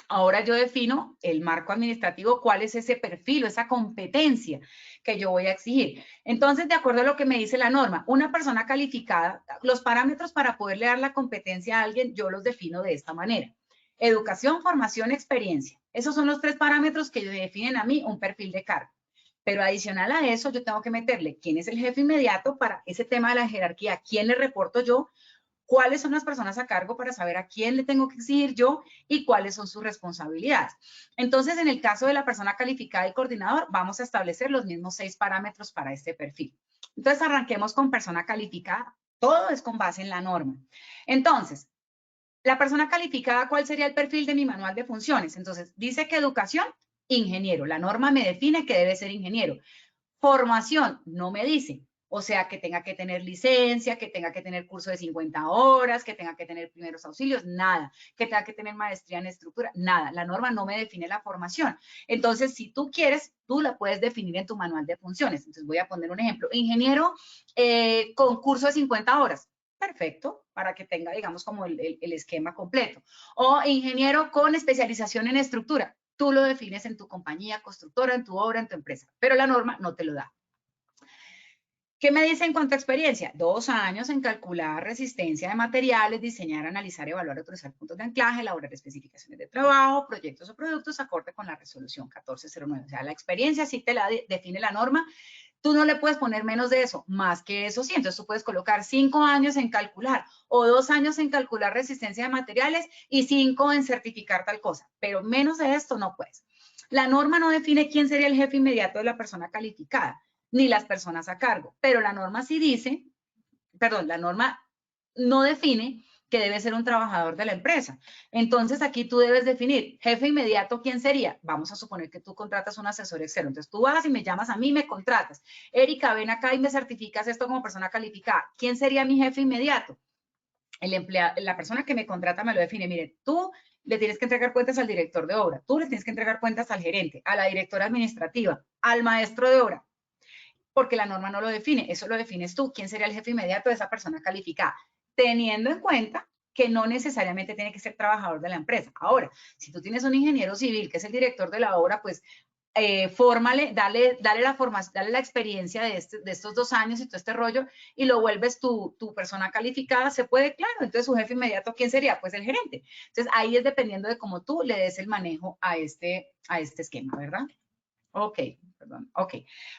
Ahora yo defino el marco administrativo, cuál es ese perfil o esa competencia que yo voy a exigir. Entonces, de acuerdo a lo que me dice la norma, una persona calificada, los parámetros para poderle dar la competencia a alguien, yo los defino de esta manera. Educación, formación, experiencia. Esos son los 3 parámetros que definen a mí un perfil de cargo. Pero adicional a eso, yo tengo que meterle quién es el jefe inmediato para ese tema de la jerarquía, a quién le reporto yo, cuáles son las personas a cargo para saber a quién le tengo que exigir yo y cuáles son sus responsabilidades. Entonces, en el caso de la persona calificada y coordinador, vamos a establecer los mismos 6 parámetros para este perfil. Entonces, arranquemos con persona calificada. Todo es con base en la norma. Entonces, la persona calificada, ¿cuál sería el perfil de mi manual de funciones? Entonces, dice que educación, ingeniero. La norma me define que debe ser ingeniero. Formación, no me dice. O sea, que tenga que tener licencia, que tenga que tener curso de 50 horas, que tenga que tener primeros auxilios, nada. Que tenga que tener maestría en estructura, nada. La norma no me define la formación. Entonces, si tú quieres, tú la puedes definir en tu manual de funciones. Entonces, voy a poner un ejemplo. Ingeniero con curso de 50 horas. Perfecto, para que tenga, digamos, como el esquema completo. O ingeniero con especialización en estructura. Tú lo defines en tu compañía constructora, en tu obra, en tu empresa, pero la norma no te lo da. ¿Qué me dice en cuanto a experiencia? 2 años en calcular resistencia de materiales, diseñar, analizar, evaluar, autorizar puntos de anclaje, elaborar especificaciones de trabajo, proyectos o productos acorde con la resolución 1409. O sea, la experiencia sí te la define la norma. Tú no le puedes poner menos de eso, más que eso sí. Entonces tú puedes colocar 5 años en calcular o 2 años en calcular resistencia de materiales y 5 en certificar tal cosa, pero menos de esto no puedes. La norma no define quién sería el jefe inmediato de la persona calificada, ni las personas a cargo, pero la norma sí dice, perdón, la norma no define que debe ser un trabajador de la empresa. Entonces, aquí tú debes definir, jefe inmediato, ¿quién sería? Vamos a suponer que tú contratas un asesor externo. Entonces, tú vas y me llamas a mí, me contratas. Erika, ven acá y me certificas esto como persona calificada. ¿Quién sería mi jefe inmediato? La persona que me contrata me lo define. Mire, tú le tienes que entregar cuentas al director de obra, tú le tienes que entregar cuentas al gerente, a la directora administrativa, al maestro de obra, porque la norma no lo define, eso lo defines tú, quién sería el jefe inmediato de esa persona calificada, teniendo en cuenta que no necesariamente tiene que ser trabajador de la empresa. Ahora, si tú tienes un ingeniero civil que es el director de la obra, pues fórmale, dale la experiencia de estos 2 años y todo este rollo y lo vuelves tu persona calificada, se puede, claro. Entonces, su jefe inmediato, ¿quién sería? Pues el gerente. Entonces, ahí es dependiendo de cómo tú le des el manejo a este esquema, ¿verdad? Ok, perdón, ok.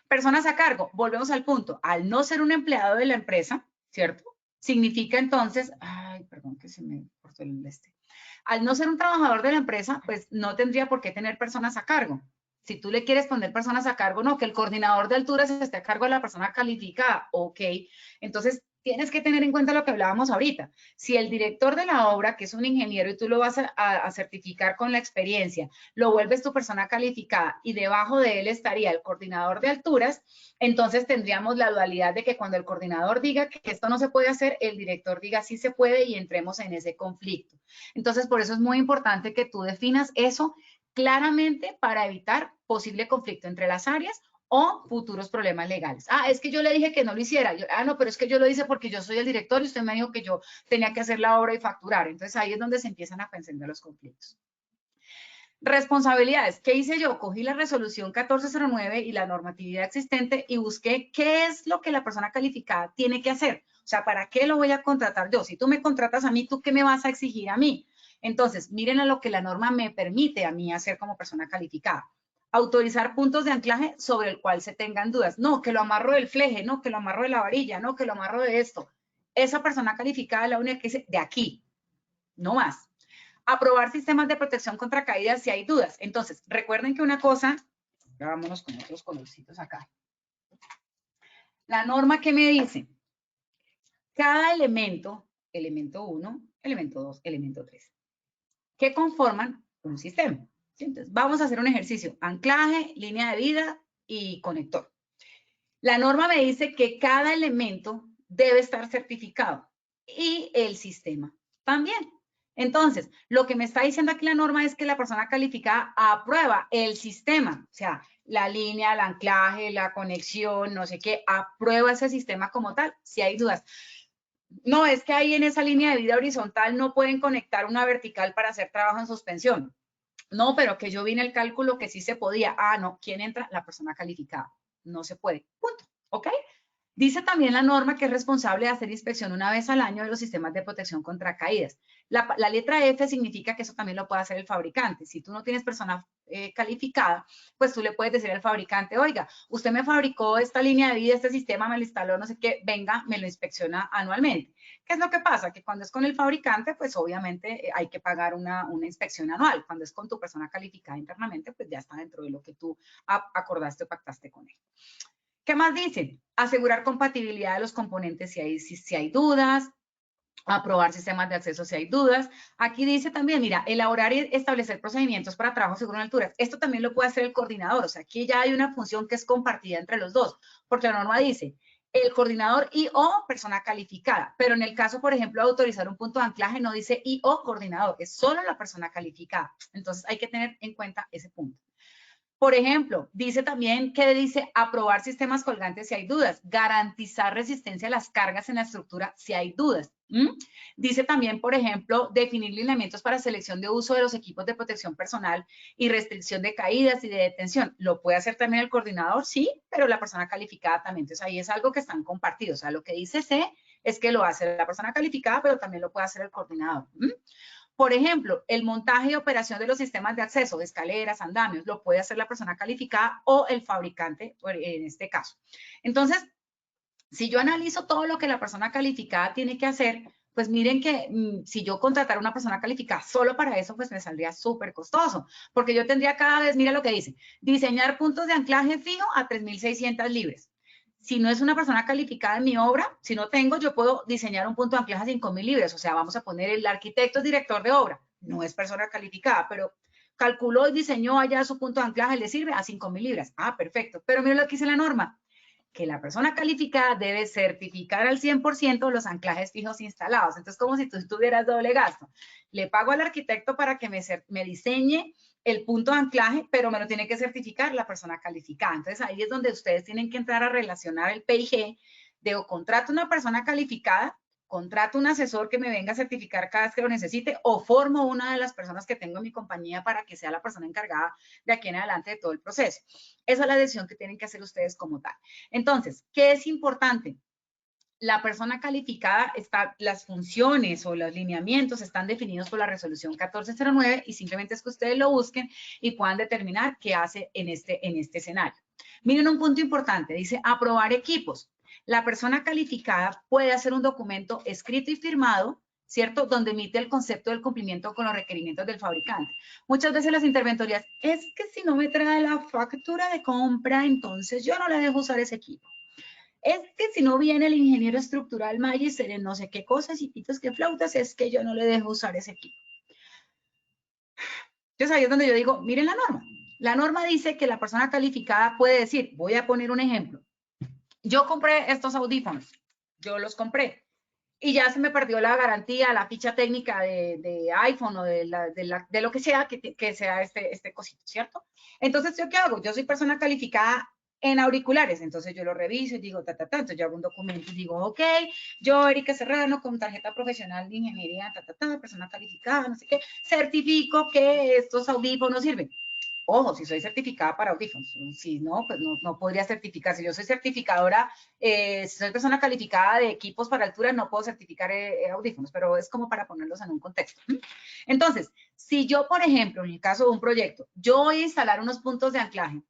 Personas a cargo, volvemos al punto. Al no ser un empleado de la empresa, ¿cierto? Significa entonces, ay, perdón que se me cortó el este. Al no ser un trabajador de la empresa, pues no tendría por qué tener personas a cargo. Si tú le quieres poner personas a cargo, no, que el coordinador de alturas esté a cargo de la persona calificada, ok. Entonces, tienes que tener en cuenta lo que hablábamos ahorita. Si el director de la obra, que es un ingeniero, y tú lo vas a certificar con la experiencia, lo vuelves tu persona calificada y debajo de él estaría el coordinador de alturas, entonces tendríamos la dualidad de que cuando el coordinador diga que esto no se puede hacer, el director diga sí se puede y entremos en ese conflicto. Entonces, por eso es muy importante que tú definas eso claramente para evitar posible conflicto entre las áreas o futuros problemas legales. Ah, es que yo le dije que no lo hiciera. No, pero es que yo lo hice porque yo soy el director y usted me dijo que yo tenía que hacer la obra y facturar. Entonces, ahí es donde se empiezan a pensar de los conflictos. Responsabilidades. ¿Qué hice yo? Cogí la resolución 1409 y la normatividad existente y busqué qué es lo que la persona calificada tiene que hacer. O sea, ¿para qué lo voy a contratar yo? Si tú me contratas a mí, ¿tú qué me vas a exigir a mí? Entonces, miren a lo que la norma me permite a mí hacer como persona calificada. Autorizar puntos de anclaje sobre el cual se tengan dudas. No, que lo amarro del fleje, no, que lo amarro de la varilla, no, que lo amarro de esto. Esa persona calificada es la única que dice de aquí, no más. Aprobar sistemas de protección contra caídas si hay dudas. Entonces, recuerden que una cosa, ya vámonos con otros colorcitos acá. La norma que me dice, cada elemento, elemento 1, elemento 2, elemento 3, que conforman un sistema. ¿Sí? Entonces, vamos a hacer un ejercicio, anclaje, línea de vida y conector. La norma me dice que cada elemento debe estar certificado y el sistema también. Entonces, lo que me está diciendo aquí la norma es que la persona calificada aprueba el sistema, o sea, la línea, el anclaje, la conexión, no sé qué, aprueba ese sistema como tal. Si hay dudas, no, es que ahí en esa línea de vida horizontal no pueden conectar una vertical para hacer trabajo en suspensión. No, pero que yo vi en el cálculo que sí se podía. Ah, no, ¿quién entra? La persona calificada. No se puede. Punto. ¿Ok? Dice también la norma que es responsable de hacer inspección una vez al año de los sistemas de protección contra caídas. La letra F significa que eso también lo puede hacer el fabricante. Si tú no tienes persona calificada, pues tú le puedes decir al fabricante, oiga, usted me fabricó esta línea de vida, este sistema me lo instaló, no sé qué, venga, me lo inspecciona anualmente. ¿Qué es lo que pasa? Que cuando es con el fabricante, pues obviamente hay que pagar una inspección anual. Cuando es con tu persona calificada internamente, pues ya está dentro de lo que tú acordaste o pactaste con él. ¿Qué más dice? Asegurar compatibilidad de los componentes si hay dudas, aprobar sistemas de acceso si hay dudas. Aquí dice también, mira, elaborar y establecer procedimientos para trabajo seguro en alturas. Esto también lo puede hacer el coordinador, o sea, aquí ya hay una función que es compartida entre los dos, porque la norma dice el coordinador y o persona calificada, pero en el caso, por ejemplo, de autorizar un punto de anclaje no dice y o coordinador, es solo la persona calificada. Entonces hay que tener en cuenta ese punto. Por ejemplo, dice también que dice aprobar sistemas colgantes si hay dudas, garantizar resistencia a las cargas en la estructura si hay dudas. Dice también, por ejemplo, definir lineamientos para selección de uso de los equipos de protección personal y restricción de caídas y de detención. ¿Lo puede hacer también el coordinador? Sí, pero la persona calificada también. Entonces ahí es algo que están compartidos. O sea, lo que dice C es que lo hace la persona calificada, pero también lo puede hacer el coordinador. Por ejemplo, el montaje y operación de los sistemas de acceso, de escaleras, andamios, lo puede hacer la persona calificada o el fabricante, en este caso. Entonces, si yo analizo todo lo que la persona calificada tiene que hacer, pues miren que si yo contratara a una persona calificada solo para eso, pues me saldría súper costoso, porque yo tendría cada vez, mira lo que dice, diseñar puntos de anclaje fijo a 3.600 libres. Si no es una persona calificada en mi obra, si no tengo, yo puedo diseñar un punto de anclaje a 5.000 libras. O sea, vamos a poner el arquitecto director de obra. No es persona calificada, pero calculó y diseñó allá su punto de anclaje, le sirve a 5.000 libras. Ah, perfecto. Pero mira lo que dice la norma, que la persona calificada debe certificar al 100% los anclajes fijos instalados. Entonces, como si tú tuvieras doble gasto. Le pago al arquitecto para que me diseñe el punto de anclaje, pero me lo tiene que certificar la persona calificada. Entonces, ahí es donde ustedes tienen que entrar a relacionar el PIG de o contrato una persona calificada, contrato un asesor que me venga a certificar cada vez que lo necesite, o formo una de las personas que tengo en mi compañía para que sea la persona encargada de aquí en adelante de todo el proceso. Esa es la decisión que tienen que hacer ustedes como tal. Entonces, ¿qué es importante? La persona calificada las funciones o los lineamientos están definidos por la resolución 1409 y simplemente es que ustedes lo busquen y puedan determinar qué hace en este escenario. Miren un punto importante, dice aprobar equipos. La persona calificada puede hacer un documento escrito y firmado, ¿cierto? Donde emite el concepto del cumplimiento con los requerimientos del fabricante. Muchas veces las interventorías, es que si no me trae la factura de compra, entonces yo no le dejo usar ese equipo. Es que si no viene el ingeniero estructural Magister, no sé qué cosas y pitos que flautas, es que yo no le dejo usar ese equipo. Entonces ahí es donde yo digo, miren la norma. La norma dice que la persona calificada puede decir, voy a poner un ejemplo. Yo compré estos audífonos, yo los compré y ya se me perdió la garantía, la ficha técnica de iPhone o de lo que sea que sea este cosito, ¿cierto? Entonces, ¿yo qué hago? Yo soy persona calificada en auriculares, entonces yo lo reviso y digo, entonces yo hago un documento y digo, ok, yo, Erika Serrano, con tarjeta profesional de ingeniería, persona calificada, no sé qué, certifico que estos audífonos sirven. Ojo, si soy certificada para audífonos, si no, pues no podría certificar. Si yo soy certificadora, si soy persona calificada de equipos para altura, no puedo certificar audífonos, pero es como para ponerlos en un contexto. Entonces, si yo, por ejemplo, en el caso de un proyecto, yo voy a instalar unos puntos de anclaje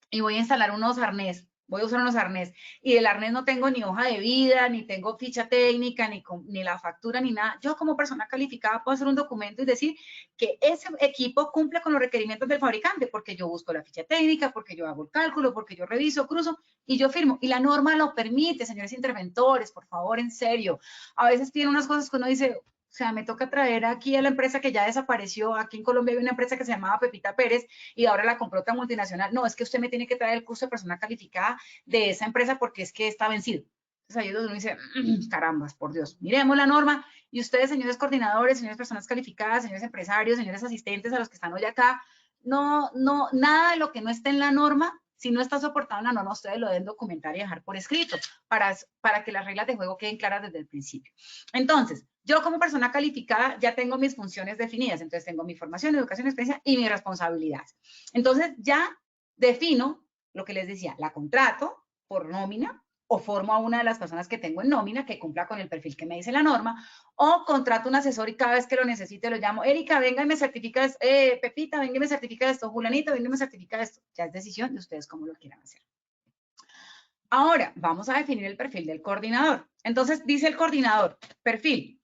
y voy a instalar unos arnés, voy a usar unos arnés, y del arnés no tengo ni hoja de vida, ni tengo ficha técnica, ni la factura, ni nada. Yo como persona calificada puedo hacer un documento y decir que ese equipo cumple con los requerimientos del fabricante, porque yo busco la ficha técnica, porque yo hago el cálculo, porque yo reviso, cruzo, y yo firmo. Y la norma lo permite, señores interventores, por favor, en serio. A veces tienen unas cosas que uno dice, o sea, me toca traer aquí a la empresa que ya desapareció. Aquí en Colombia hay una empresa que se llamaba Pepita Pérez y ahora la compró otra multinacional. No, es que usted me tiene que traer el curso de persona calificada de esa empresa porque es que está vencido. Entonces ahí es donde uno dice, carambas, por Dios, miremos la norma y ustedes, señores coordinadores, señores personas calificadas, señores empresarios, señores asistentes a los que están hoy acá, nada de lo que no esté en la norma, si no está soportado en la norma, ustedes lo deben documentar y dejar por escrito para que las reglas de juego queden claras desde el principio. Entonces, yo como persona calificada ya tengo mis funciones definidas, entonces tengo mi formación, educación, experiencia y mis responsabilidades. Entonces ya defino lo que les decía, la contrato por nómina o formo a una de las personas que tengo en nómina que cumpla con el perfil que me dice la norma, o contrato un asesor y cada vez que lo necesite lo llamo, Erika, venga y me certifica, Pepita, venga y me certifica esto, Julanita, venga y me certifica esto. Ya es decisión de ustedes cómo lo quieran hacer. Ahora, vamos a definir el perfil del coordinador. Entonces, dice el coordinador, perfil,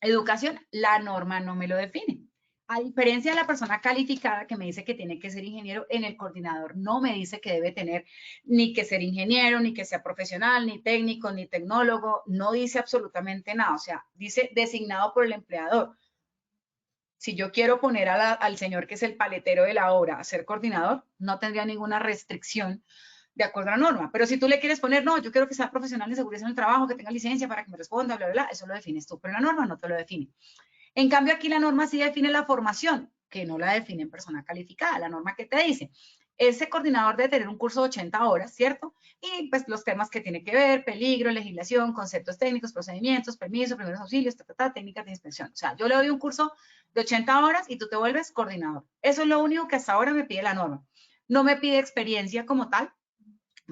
educación, la norma no me lo define. A diferencia de la persona calificada que me dice que tiene que ser ingeniero, en el coordinador no me dice que debe tener ni que ser ingeniero, ni que sea profesional, ni técnico, ni tecnólogo, no dice absolutamente nada, o sea, dice designado por el empleador. Si yo quiero poner al señor que es el paletero de la obra a ser coordinador, no tendría ninguna restricción de acuerdo a la norma. Pero si tú le quieres poner, no, yo quiero que sea profesional de seguridad en el trabajo, que tenga licencia para que me responda, bla, bla, bla, eso lo defines tú, pero la norma no te lo define. En cambio, aquí la norma sí define la formación, que no la define en persona calificada. La norma que te dice, ese coordinador debe tener un curso de 80 horas, ¿cierto? Y pues los temas que tiene que ver, peligro, legislación, conceptos técnicos, procedimientos, permiso, primeros auxilios, técnicas de inspección. O sea, yo le doy un curso de 80 horas y tú te vuelves coordinador. Eso es lo único que hasta ahora me pide la norma. No me pide experiencia como tal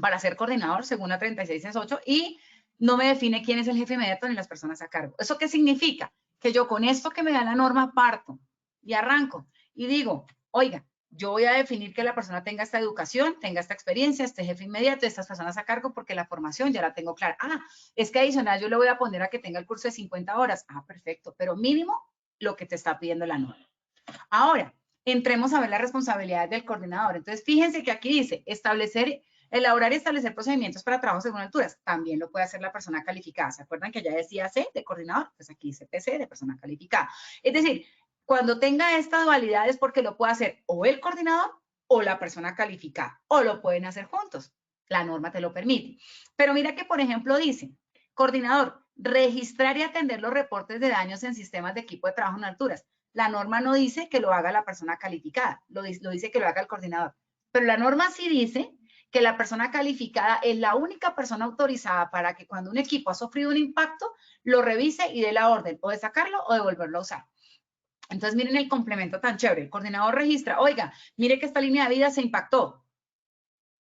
para ser coordinador, según la 3668, y no me define quién es el jefe inmediato ni las personas a cargo. ¿Eso qué significa? Que yo con esto que me da la norma parto y arranco y digo, oiga, yo voy a definir que la persona tenga esta educación, tenga esta experiencia, este jefe inmediato, estas personas a cargo, porque la formación ya la tengo clara. Ah, es que adicional yo le voy a poner a que tenga el curso de 50 horas. Ah, perfecto, pero mínimo lo que te está pidiendo la norma. Ahora, entremos a ver las responsabilidades del coordinador. Entonces, fíjense que aquí dice elaborar y establecer procedimientos para trabajos según alturas. También lo puede hacer la persona calificada. ¿Se acuerdan que ya decía C de coordinador? Pues aquí dice PC de persona calificada. Es decir, cuando tenga esta dualidad es porque lo puede hacer o el coordinador o la persona calificada, o lo pueden hacer juntos. La norma te lo permite. Pero mira que, por ejemplo, dice, coordinador, registrar y atender los reportes de daños en sistemas de equipo de trabajo en alturas. La norma no dice que lo haga la persona calificada, lo dice que lo haga el coordinador. Pero la norma sí dice que la persona calificada es la única persona autorizada para que cuando un equipo ha sufrido un impacto, lo revise y dé la orden o de sacarlo o de volverlo a usar. Entonces, miren el complemento tan chévere. El coordinador registra, oiga, mire que esta línea de vida se impactó.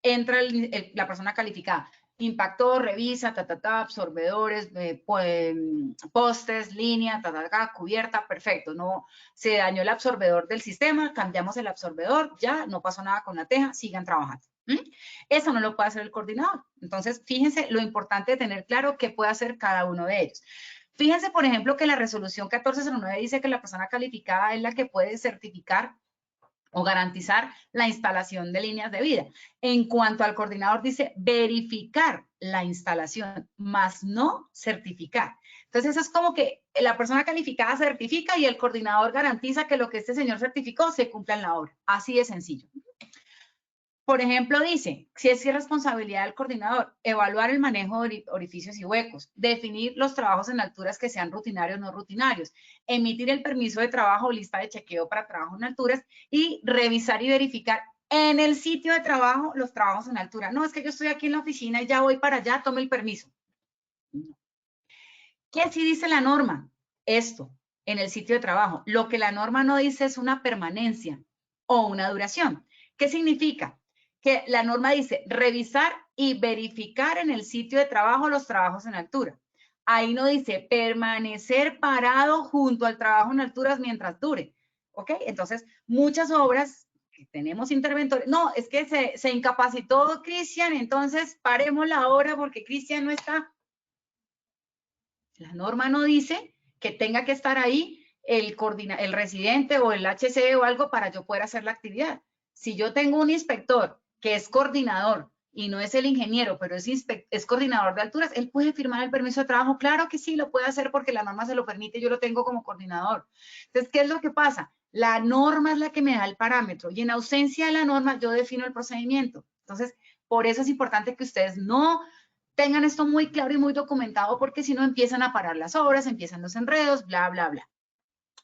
Entra la persona calificada. Impactó, revisa, absorbedores, postes, línea, cubierta, perfecto. No se dañó el absorbedor del sistema, cambiamos el absorbedor, ya no pasó nada con la teja, sigan trabajando. Eso no lo puede hacer el coordinador. Entonces, fíjense lo importante de tener claro qué puede hacer cada uno de ellos. Fíjense, por ejemplo, que la resolución 1409 dice que la persona calificada es la que puede certificar o garantizar la instalación de líneas de vida. En cuanto al coordinador, dice verificar la instalación, más no certificar. Entonces, eso es como que la persona calificada certifica y el coordinador garantiza que lo que este señor certificó se cumpla en la obra. Así de sencillo. Por ejemplo, dice, si es responsabilidad del coordinador, evaluar el manejo de orificios y huecos, definir los trabajos en alturas que sean rutinarios o no rutinarios, emitir el permiso de trabajo o lista de chequeo para trabajo en alturas y revisar y verificar en el sitio de trabajo los trabajos en altura. No, es que yo estoy aquí en la oficina y ya voy para allá, tome el permiso. No. ¿Qué sí dice la norma? Esto, en el sitio de trabajo. Lo que la norma no dice es una permanencia o una duración. ¿Qué significa? Que la norma dice revisar y verificar en el sitio de trabajo los trabajos en altura. Ahí no dice permanecer parado junto al trabajo en alturas mientras dure. ¿Ok? Entonces, muchas obras que tenemos interventores. No, es que se incapacitó Cristian, entonces paremos la obra porque Cristian no está. La norma no dice que tenga que estar ahí el residente o el HC o algo para yo poder hacer la actividad. Si yo tengo un inspector que es coordinador y no es el ingeniero, pero es coordinador de alturas, él puede firmar el permiso de trabajo. Claro que sí, lo puede hacer porque la norma se lo permite, yo lo tengo como coordinador. Entonces, ¿qué es lo que pasa? La norma es la que me da el parámetro y en ausencia de la norma yo defino el procedimiento. Entonces, por eso es importante que ustedes no tengan esto muy claro y muy documentado porque si no empiezan a parar las obras, empiezan los enredos, bla, bla, bla.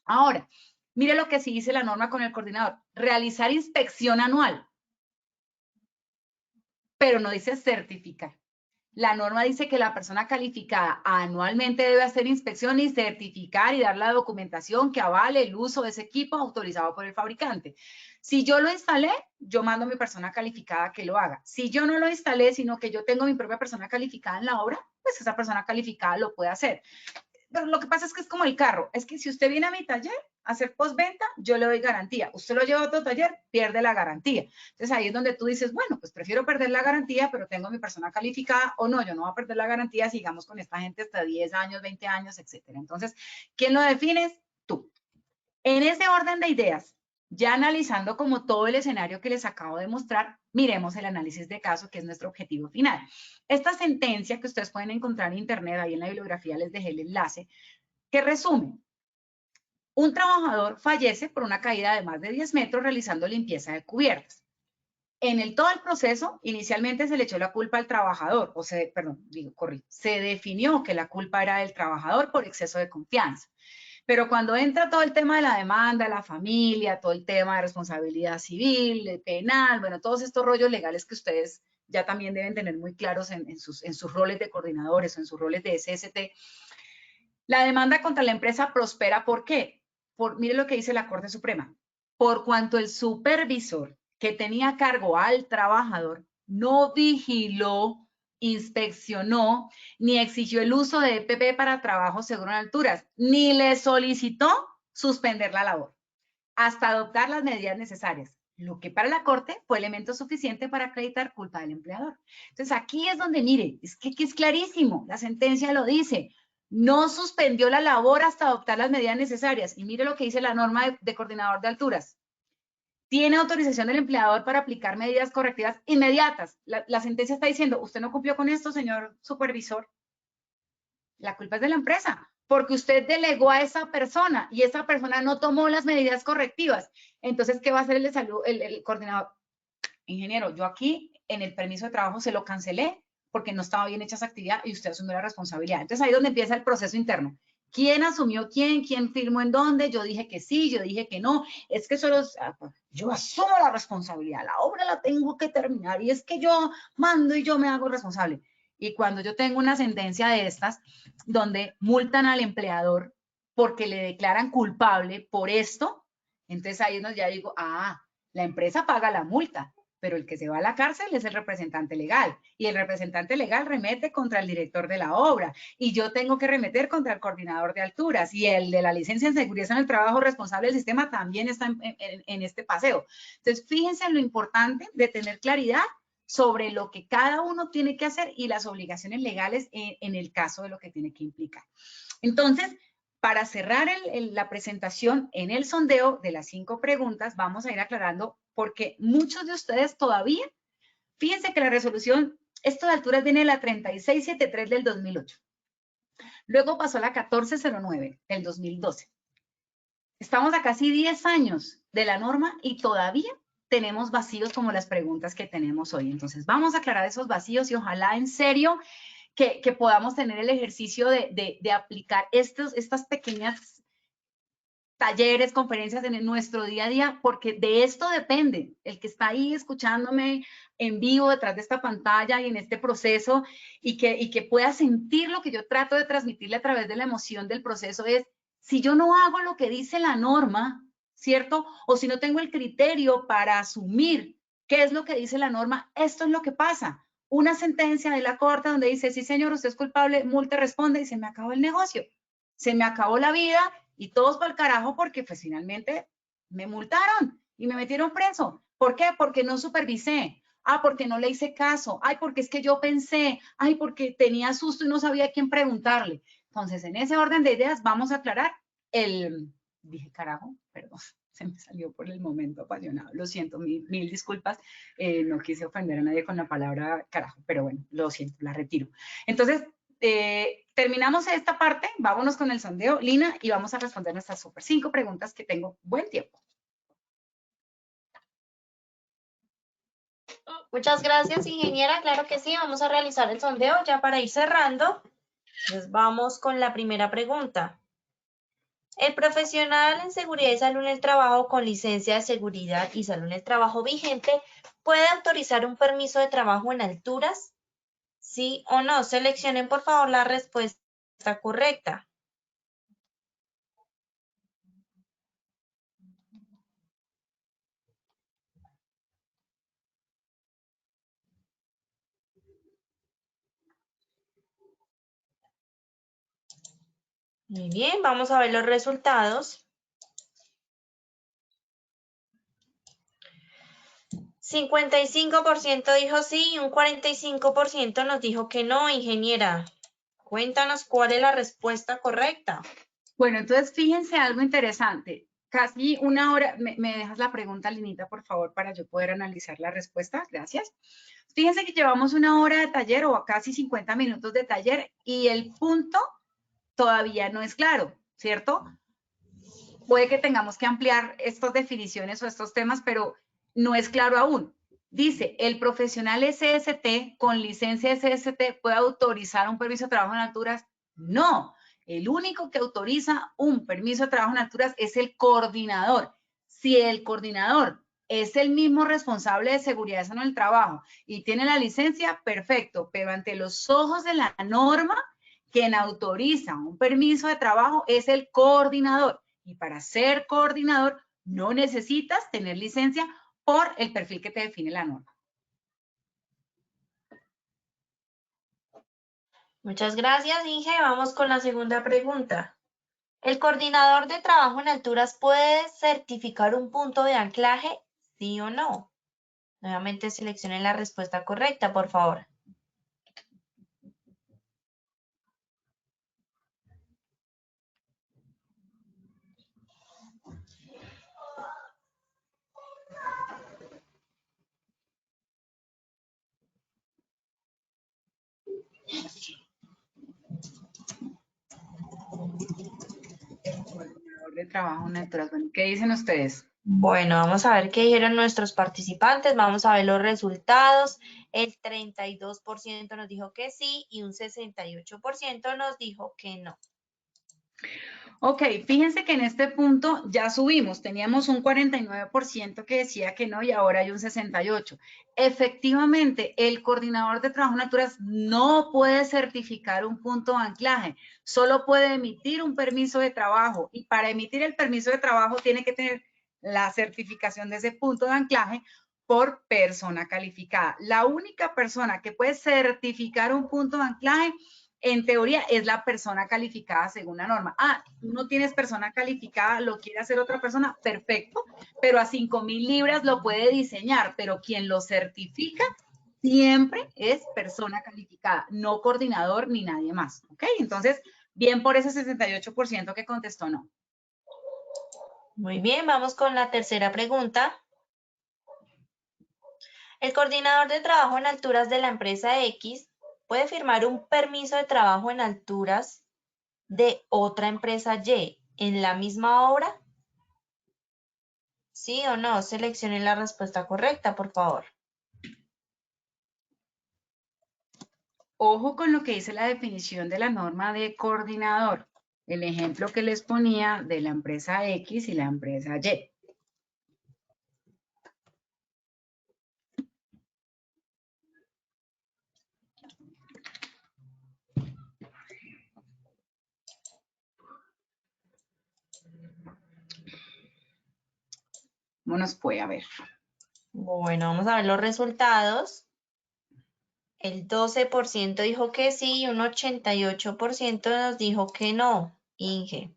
Ahora, mire lo que sí dice la norma con el coordinador. Realizar inspección anual, pero no dice certificar. La norma dice que la persona calificada anualmente debe hacer inspección y certificar y dar la documentación que avale el uso de ese equipo autorizado por el fabricante. Si yo lo instalé, yo mando a mi persona calificada que lo haga. Si yo no lo instalé, sino que yo tengo mi propia persona calificada en la obra, pues esa persona calificada lo puede hacer. Pero lo que pasa es que es como el carro. Es que si usted viene a mi taller a hacer postventa, yo le doy garantía. Usted lo lleva a otro taller, pierde la garantía. Entonces ahí es donde tú dices, bueno, pues prefiero perder la garantía, pero tengo mi persona calificada, o no, yo no voy a perder la garantía, sigamos con esta gente hasta 10 años, 20 años, etcétera. Entonces, ¿quién lo define? Tú. En ese orden de ideas, ya analizando como todo el escenario que les acabo de mostrar, miremos el análisis de caso, que es nuestro objetivo final. Esta sentencia que ustedes pueden encontrar en internet, ahí en la bibliografía les dejé el enlace, que resume: un trabajador fallece por una caída de más de 10 metros realizando limpieza de cubiertas. Todo el proceso, inicialmente se le echó la culpa al trabajador, se definió que la culpa era del trabajador por exceso de confianza. Pero cuando entra todo el tema de la demanda, la familia, todo el tema de responsabilidad civil, de penal, bueno, todos estos rollos legales que ustedes ya también deben tener muy claros en sus roles de coordinadores o en sus roles de SST, la demanda contra la empresa prospera. ¿Por qué? Mire lo que dice la Corte Suprema. Por cuanto el supervisor que tenía a cargo al trabajador no vigiló, inspeccionó, ni exigió el uso de EPP para trabajo seguro en alturas, ni le solicitó suspender la labor, hasta adoptar las medidas necesarias, lo que para la Corte fue elemento suficiente para acreditar culpa del empleador. Entonces, aquí es donde, mire, es que es clarísimo, la sentencia lo dice, no suspendió la labor hasta adoptar las medidas necesarias. Y mire lo que dice la norma de coordinador de alturas. Tiene autorización del empleador para aplicar medidas correctivas inmediatas. La sentencia está diciendo, usted no cumplió con esto, señor supervisor. La culpa es de la empresa, porque usted delegó a esa persona y esa persona no tomó las medidas correctivas. Entonces, ¿qué va a hacer el de salud, el coordinador? Ingeniero, yo aquí en el permiso de trabajo se lo cancelé porque no estaba bien hecha esa actividad y usted asumió la responsabilidad. Entonces, ahí es donde empieza el proceso interno. ¿Quién asumió quién? ¿Quién firmó en dónde? Yo dije que sí, yo dije que no. Es que solo yo asumo la responsabilidad, la obra la tengo que terminar y es que yo mando y yo me hago responsable. Y cuando yo tengo una sentencia de estas donde multan al empleador porque le declaran culpable por esto, entonces ahí es donde ya digo, la empresa paga la multa, pero el que se va a la cárcel es el representante legal y el representante legal remete contra el director de la obra y yo tengo que remeter contra el coordinador de alturas y el de la licencia en seguridad en el trabajo responsable del sistema también está en este paseo. Entonces, fíjense en lo importante de tener claridad sobre lo que cada uno tiene que hacer y las obligaciones legales en el caso de lo que tiene que implicar. Entonces, para cerrar la presentación en el sondeo de las 5 preguntas, vamos a ir aclarando porque muchos de ustedes todavía, fíjense que la resolución, esto de alturas viene de la 3673 del 2008. Luego pasó la 1409 del 2012. Estamos a casi 10 años de la norma y todavía tenemos vacíos como las preguntas que tenemos hoy. Entonces, vamos a aclarar esos vacíos y ojalá en serio que podamos tener el ejercicio de aplicar estas pequeñas talleres, conferencias en nuestro día a día, porque de esto depende el que está ahí escuchándome en vivo detrás de esta pantalla y en este proceso y que pueda sentir lo que yo trato de transmitirle a través de la emoción del proceso es, si yo no hago lo que dice la norma, ¿cierto? O si no tengo el criterio para asumir qué es lo que dice la norma, esto es lo que pasa. Una sentencia de la corte donde dice, sí señor, usted es culpable, multa, responde y se me acabó el negocio, se me acabó la vida y todos para el carajo porque pues finalmente me multaron y me metieron preso. ¿Por qué? Porque no supervisé. Porque no le hice caso. Porque es que yo pensé. Porque tenía susto y no sabía a quién preguntarle. Entonces, en ese orden de ideas vamos a aclarar dije carajo, perdón, se me salió por el momento apasionado. Lo siento, mil disculpas. No quise ofender a nadie con la palabra carajo, pero bueno, lo siento, la retiro. Entonces, terminamos esta parte, vámonos con el sondeo, Lina, y vamos a responder nuestras super 5 preguntas que tengo buen tiempo. Muchas gracias, ingeniera. Claro que sí, vamos a realizar el sondeo ya para ir cerrando. Entonces vamos con la primera pregunta. El profesional en seguridad y salud en el trabajo con licencia de seguridad y salud en el trabajo vigente puede autorizar un permiso de trabajo en alturas. ¿Sí o no? Seleccionen por favor la respuesta correcta. Muy bien, vamos a ver los resultados. 55% dijo sí y un 45% nos dijo que no, ingeniera. Cuéntanos cuál es la respuesta correcta. Bueno, entonces fíjense algo interesante. casi una hora. ¿Me dejas la pregunta, Linita, por favor, para yo poder analizar la respuesta? Gracias. Fíjense que llevamos una hora de taller o casi 50 minutos de taller y el punto todavía no es claro, ¿cierto? Puede que tengamos que ampliar estas definiciones o estos temas, pero no es claro aún. Dice, el profesional SST con licencia SST puede autorizar un permiso de trabajo en alturas. No, el único que autoriza un permiso de trabajo en alturas es el coordinador. Si el coordinador es el mismo responsable de seguridad en el trabajo y tiene la licencia, perfecto, pero ante los ojos de la norma, quien autoriza un permiso de trabajo es el coordinador. Y para ser coordinador no necesitas tener licencia por el perfil que te define la norma. Muchas gracias, Inge. Vamos con la segunda pregunta. ¿El coordinador de trabajo en alturas puede certificar un punto de anclaje? ¿Sí o no? Nuevamente seleccionen la respuesta correcta, por favor. Coordinador de trabajo en alturas. Bueno, ¿qué dicen ustedes? Bueno, vamos a ver qué dijeron nuestros participantes. Vamos a ver los resultados. El 32% nos dijo que sí y un 68% nos dijo que no. Ok, fíjense que en este punto ya subimos. Teníamos un 49% que decía que no y ahora hay un 68%. Efectivamente, el coordinador de trabajo en alturas no puede certificar un punto de anclaje. Solo puede emitir un permiso de trabajo y para emitir el permiso de trabajo tiene que tener la certificación de ese punto de anclaje por persona calificada. La única persona que puede certificar un punto de anclaje en teoría es la persona calificada según la norma. Ah, tú no tienes persona calificada, lo quiere hacer otra persona, perfecto, pero a 5,000 libras lo puede diseñar, pero quien lo certifica siempre es persona calificada, no coordinador ni nadie más, ¿ok? Entonces, bien por ese 68% que contestó no. Muy bien, vamos con la tercera pregunta. El coordinador de trabajo en alturas de la empresa X puede firmar un permiso de trabajo en alturas de otra empresa Y en la misma obra. ¿Sí o no? Seleccionen la respuesta correcta, por favor. Ojo con lo que dice la definición de la norma de coordinador. El ejemplo que les ponía de la empresa X y la empresa Y. ¿Cómo nos puede? A ver. Bueno, vamos a ver los resultados. El 12% dijo que sí y un 88% nos dijo que no. Inge.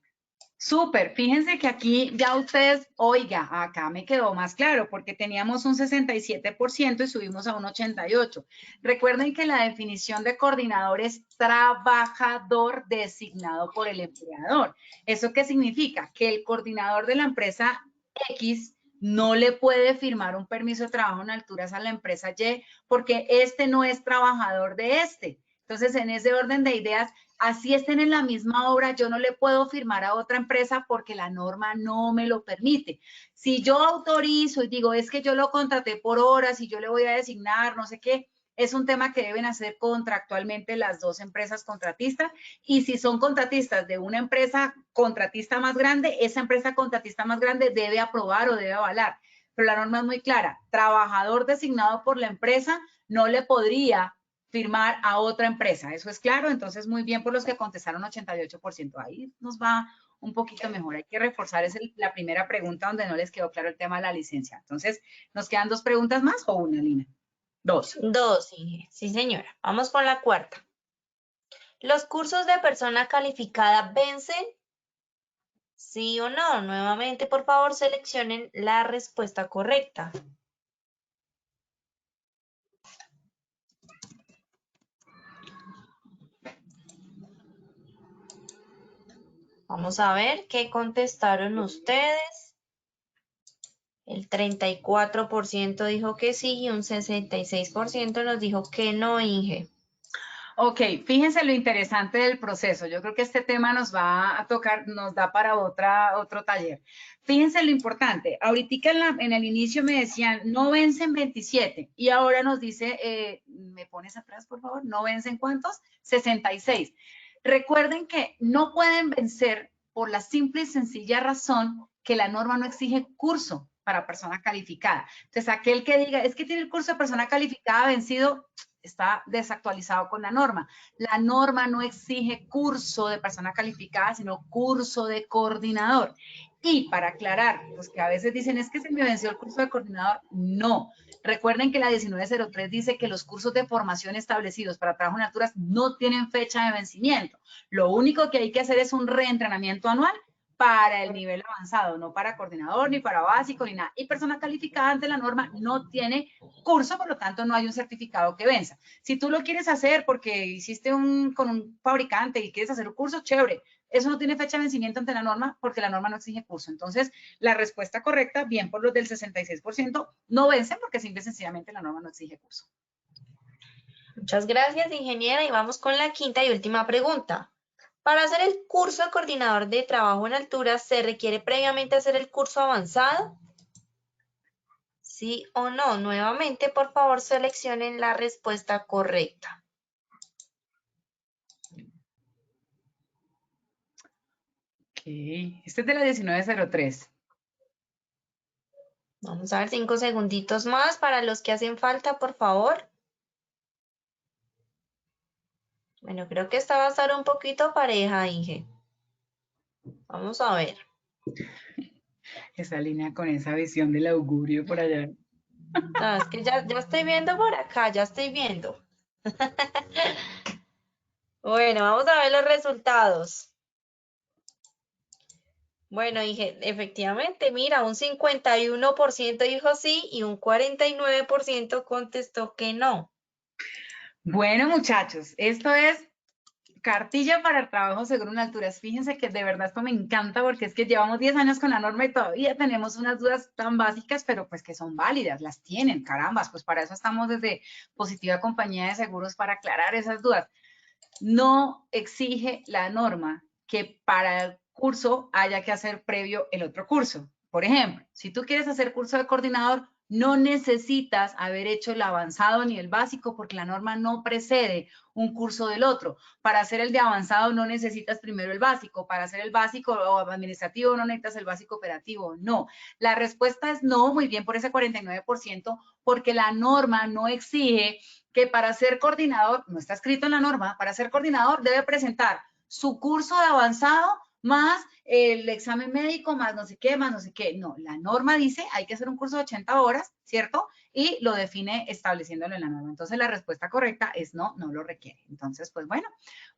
Súper, fíjense que aquí ya ustedes, oiga, acá me quedó más claro porque teníamos un 67% y subimos a un 88%. Recuerden que la definición de coordinador es trabajador designado por el empleador. ¿Eso qué significa? Que el coordinador de la empresa X no le puede firmar un permiso de trabajo en alturas a la empresa Y porque este no es trabajador de este. Entonces, en ese orden de ideas, así estén en la misma obra, yo no le puedo firmar a otra empresa porque la norma no me lo permite. Si yo autorizo y digo, es que yo lo contraté por horas y yo le voy a designar, no sé qué, es un tema que deben hacer contractualmente las dos empresas contratistas. Y si son contratistas de una empresa contratista más grande, esa empresa contratista más grande debe aprobar o debe avalar. Pero la norma es muy clara. Trabajador designado por la empresa no le podría firmar a otra empresa. ¿Eso es claro? Entonces, muy bien por los que contestaron 88%. Ahí nos va un poquito mejor. Hay que reforzar la primera pregunta donde no les quedó claro el tema de la licencia. Entonces, ¿nos quedan dos preguntas más o una, Lina? Dos. Dos, Inge. Sí, señora. Vamos con la cuarta. ¿Los cursos de persona calificada vencen? ¿Sí o no? Nuevamente, por favor, seleccionen la respuesta correcta. Vamos a ver qué contestaron ustedes. El 34% dijo que sí y un 66% nos dijo que no, Inge. Ok, fíjense lo interesante del proceso. Yo creo que este tema nos va a tocar, nos da para otro taller. Fíjense lo importante. Ahorita en el inicio me decían, no vencen 27. Y ahora nos dice, ¿me pones atrás, por favor? ¿No vencen cuántos? 66. Recuerden que no pueden vencer por la simple y sencilla razón que la norma no exige curso para persona calificada. Entonces, aquel que diga, es que tiene el curso de persona calificada vencido, está desactualizado con la norma. La norma no exige curso de persona calificada, sino curso de coordinador. Y para aclarar, los que a veces dicen, es que se me venció el curso de coordinador, no. Recuerden que la 1903 dice que los cursos de formación establecidos para trabajo en alturas no tienen fecha de vencimiento. Lo único que hay que hacer es un reentrenamiento anual para el nivel avanzado, no para coordinador, ni para básico, ni nada. Y persona calificada ante la norma no tiene curso, por lo tanto no hay un certificado que venza. Si tú lo quieres hacer porque hiciste con un fabricante y quieres hacer un curso, chévere. Eso no tiene fecha de vencimiento ante la norma porque la norma no exige curso. Entonces, la respuesta correcta, bien por los del 66%, no vencen porque simple y sencillamente la norma no exige curso. Muchas gracias, ingeniera. Y vamos con la quinta y última pregunta. Para hacer el curso de coordinador de trabajo en altura, ¿se requiere previamente hacer el curso avanzado? ¿Sí o no? Nuevamente, por favor, seleccionen la respuesta correcta. Ok, este es de la 1903. Vamos a ver 5 segunditos más para los que hacen falta, por favor. Bueno, creo que esta va a estar un poquito pareja, Inge. Vamos a ver. Esa línea con esa visión del augurio por allá. No, es que ya estoy viendo por acá, ya estoy viendo. Bueno, vamos a ver los resultados. Bueno, Inge, efectivamente, mira, un 51% dijo sí y un 49% contestó que no. Bueno, muchachos, esto es cartilla para el trabajo seguro en alturas. Fíjense que de verdad esto me encanta porque es que llevamos 10 años con la norma y todavía tenemos unas dudas tan básicas, pero pues que son válidas, las tienen, carambas, pues para eso estamos desde Positiva Compañía de Seguros para aclarar esas dudas. No exige la norma que para el curso haya que hacer previo el otro curso. Por ejemplo, si tú quieres hacer curso de coordinador, no necesitas haber hecho el avanzado ni el básico porque la norma no precede un curso del otro. Para hacer el de avanzado no necesitas primero el básico. Para hacer el básico o administrativo no necesitas el básico operativo. No. La respuesta es no, muy bien por ese 49%, porque la norma no exige que para ser coordinador, no está escrito en la norma, para ser coordinador debe presentar su curso de avanzado más el examen médico, más no sé qué, más no sé qué. No, la norma dice hay que hacer un curso de 80 horas, ¿cierto? Y lo define estableciéndolo en la norma. Entonces, la respuesta correcta es no, no lo requiere. Entonces, pues bueno,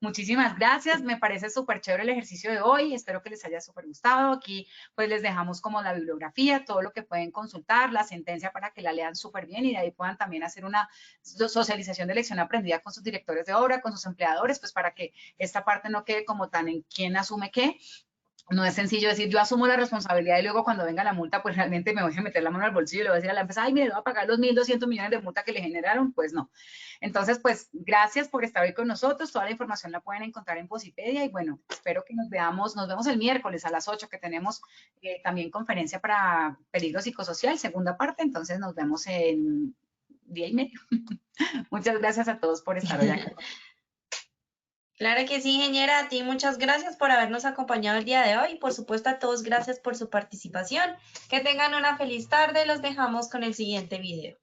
muchísimas gracias. Me parece súper chévere el ejercicio de hoy. Espero que les haya súper gustado. Aquí, pues, les dejamos como la bibliografía, todo lo que pueden consultar, la sentencia para que la lean súper bien y de ahí puedan también hacer una socialización de lección aprendida con sus directores de obra, con sus empleadores, pues para que esta parte no quede como tan en quién asume qué. No es sencillo decir, yo asumo la responsabilidad y luego cuando venga la multa, pues realmente me voy a meter la mano al bolsillo y le voy a decir a la empresa, ay, mire, le voy a pagar los 1.200 millones de multa que le generaron. Pues no. Entonces, pues, gracias por estar hoy con nosotros. Toda la información la pueden encontrar en Posipedia y bueno, espero que nos vemos el miércoles a las 8 que tenemos también conferencia para peligro psicosocial, segunda parte. Entonces, nos vemos en día y medio. Muchas gracias a todos por estar hoy acá. Claro que sí, ingeniera, a ti muchas gracias por habernos acompañado el día de hoy y por supuesto a todos gracias por su participación. Que tengan una feliz tarde, los dejamos con el siguiente video.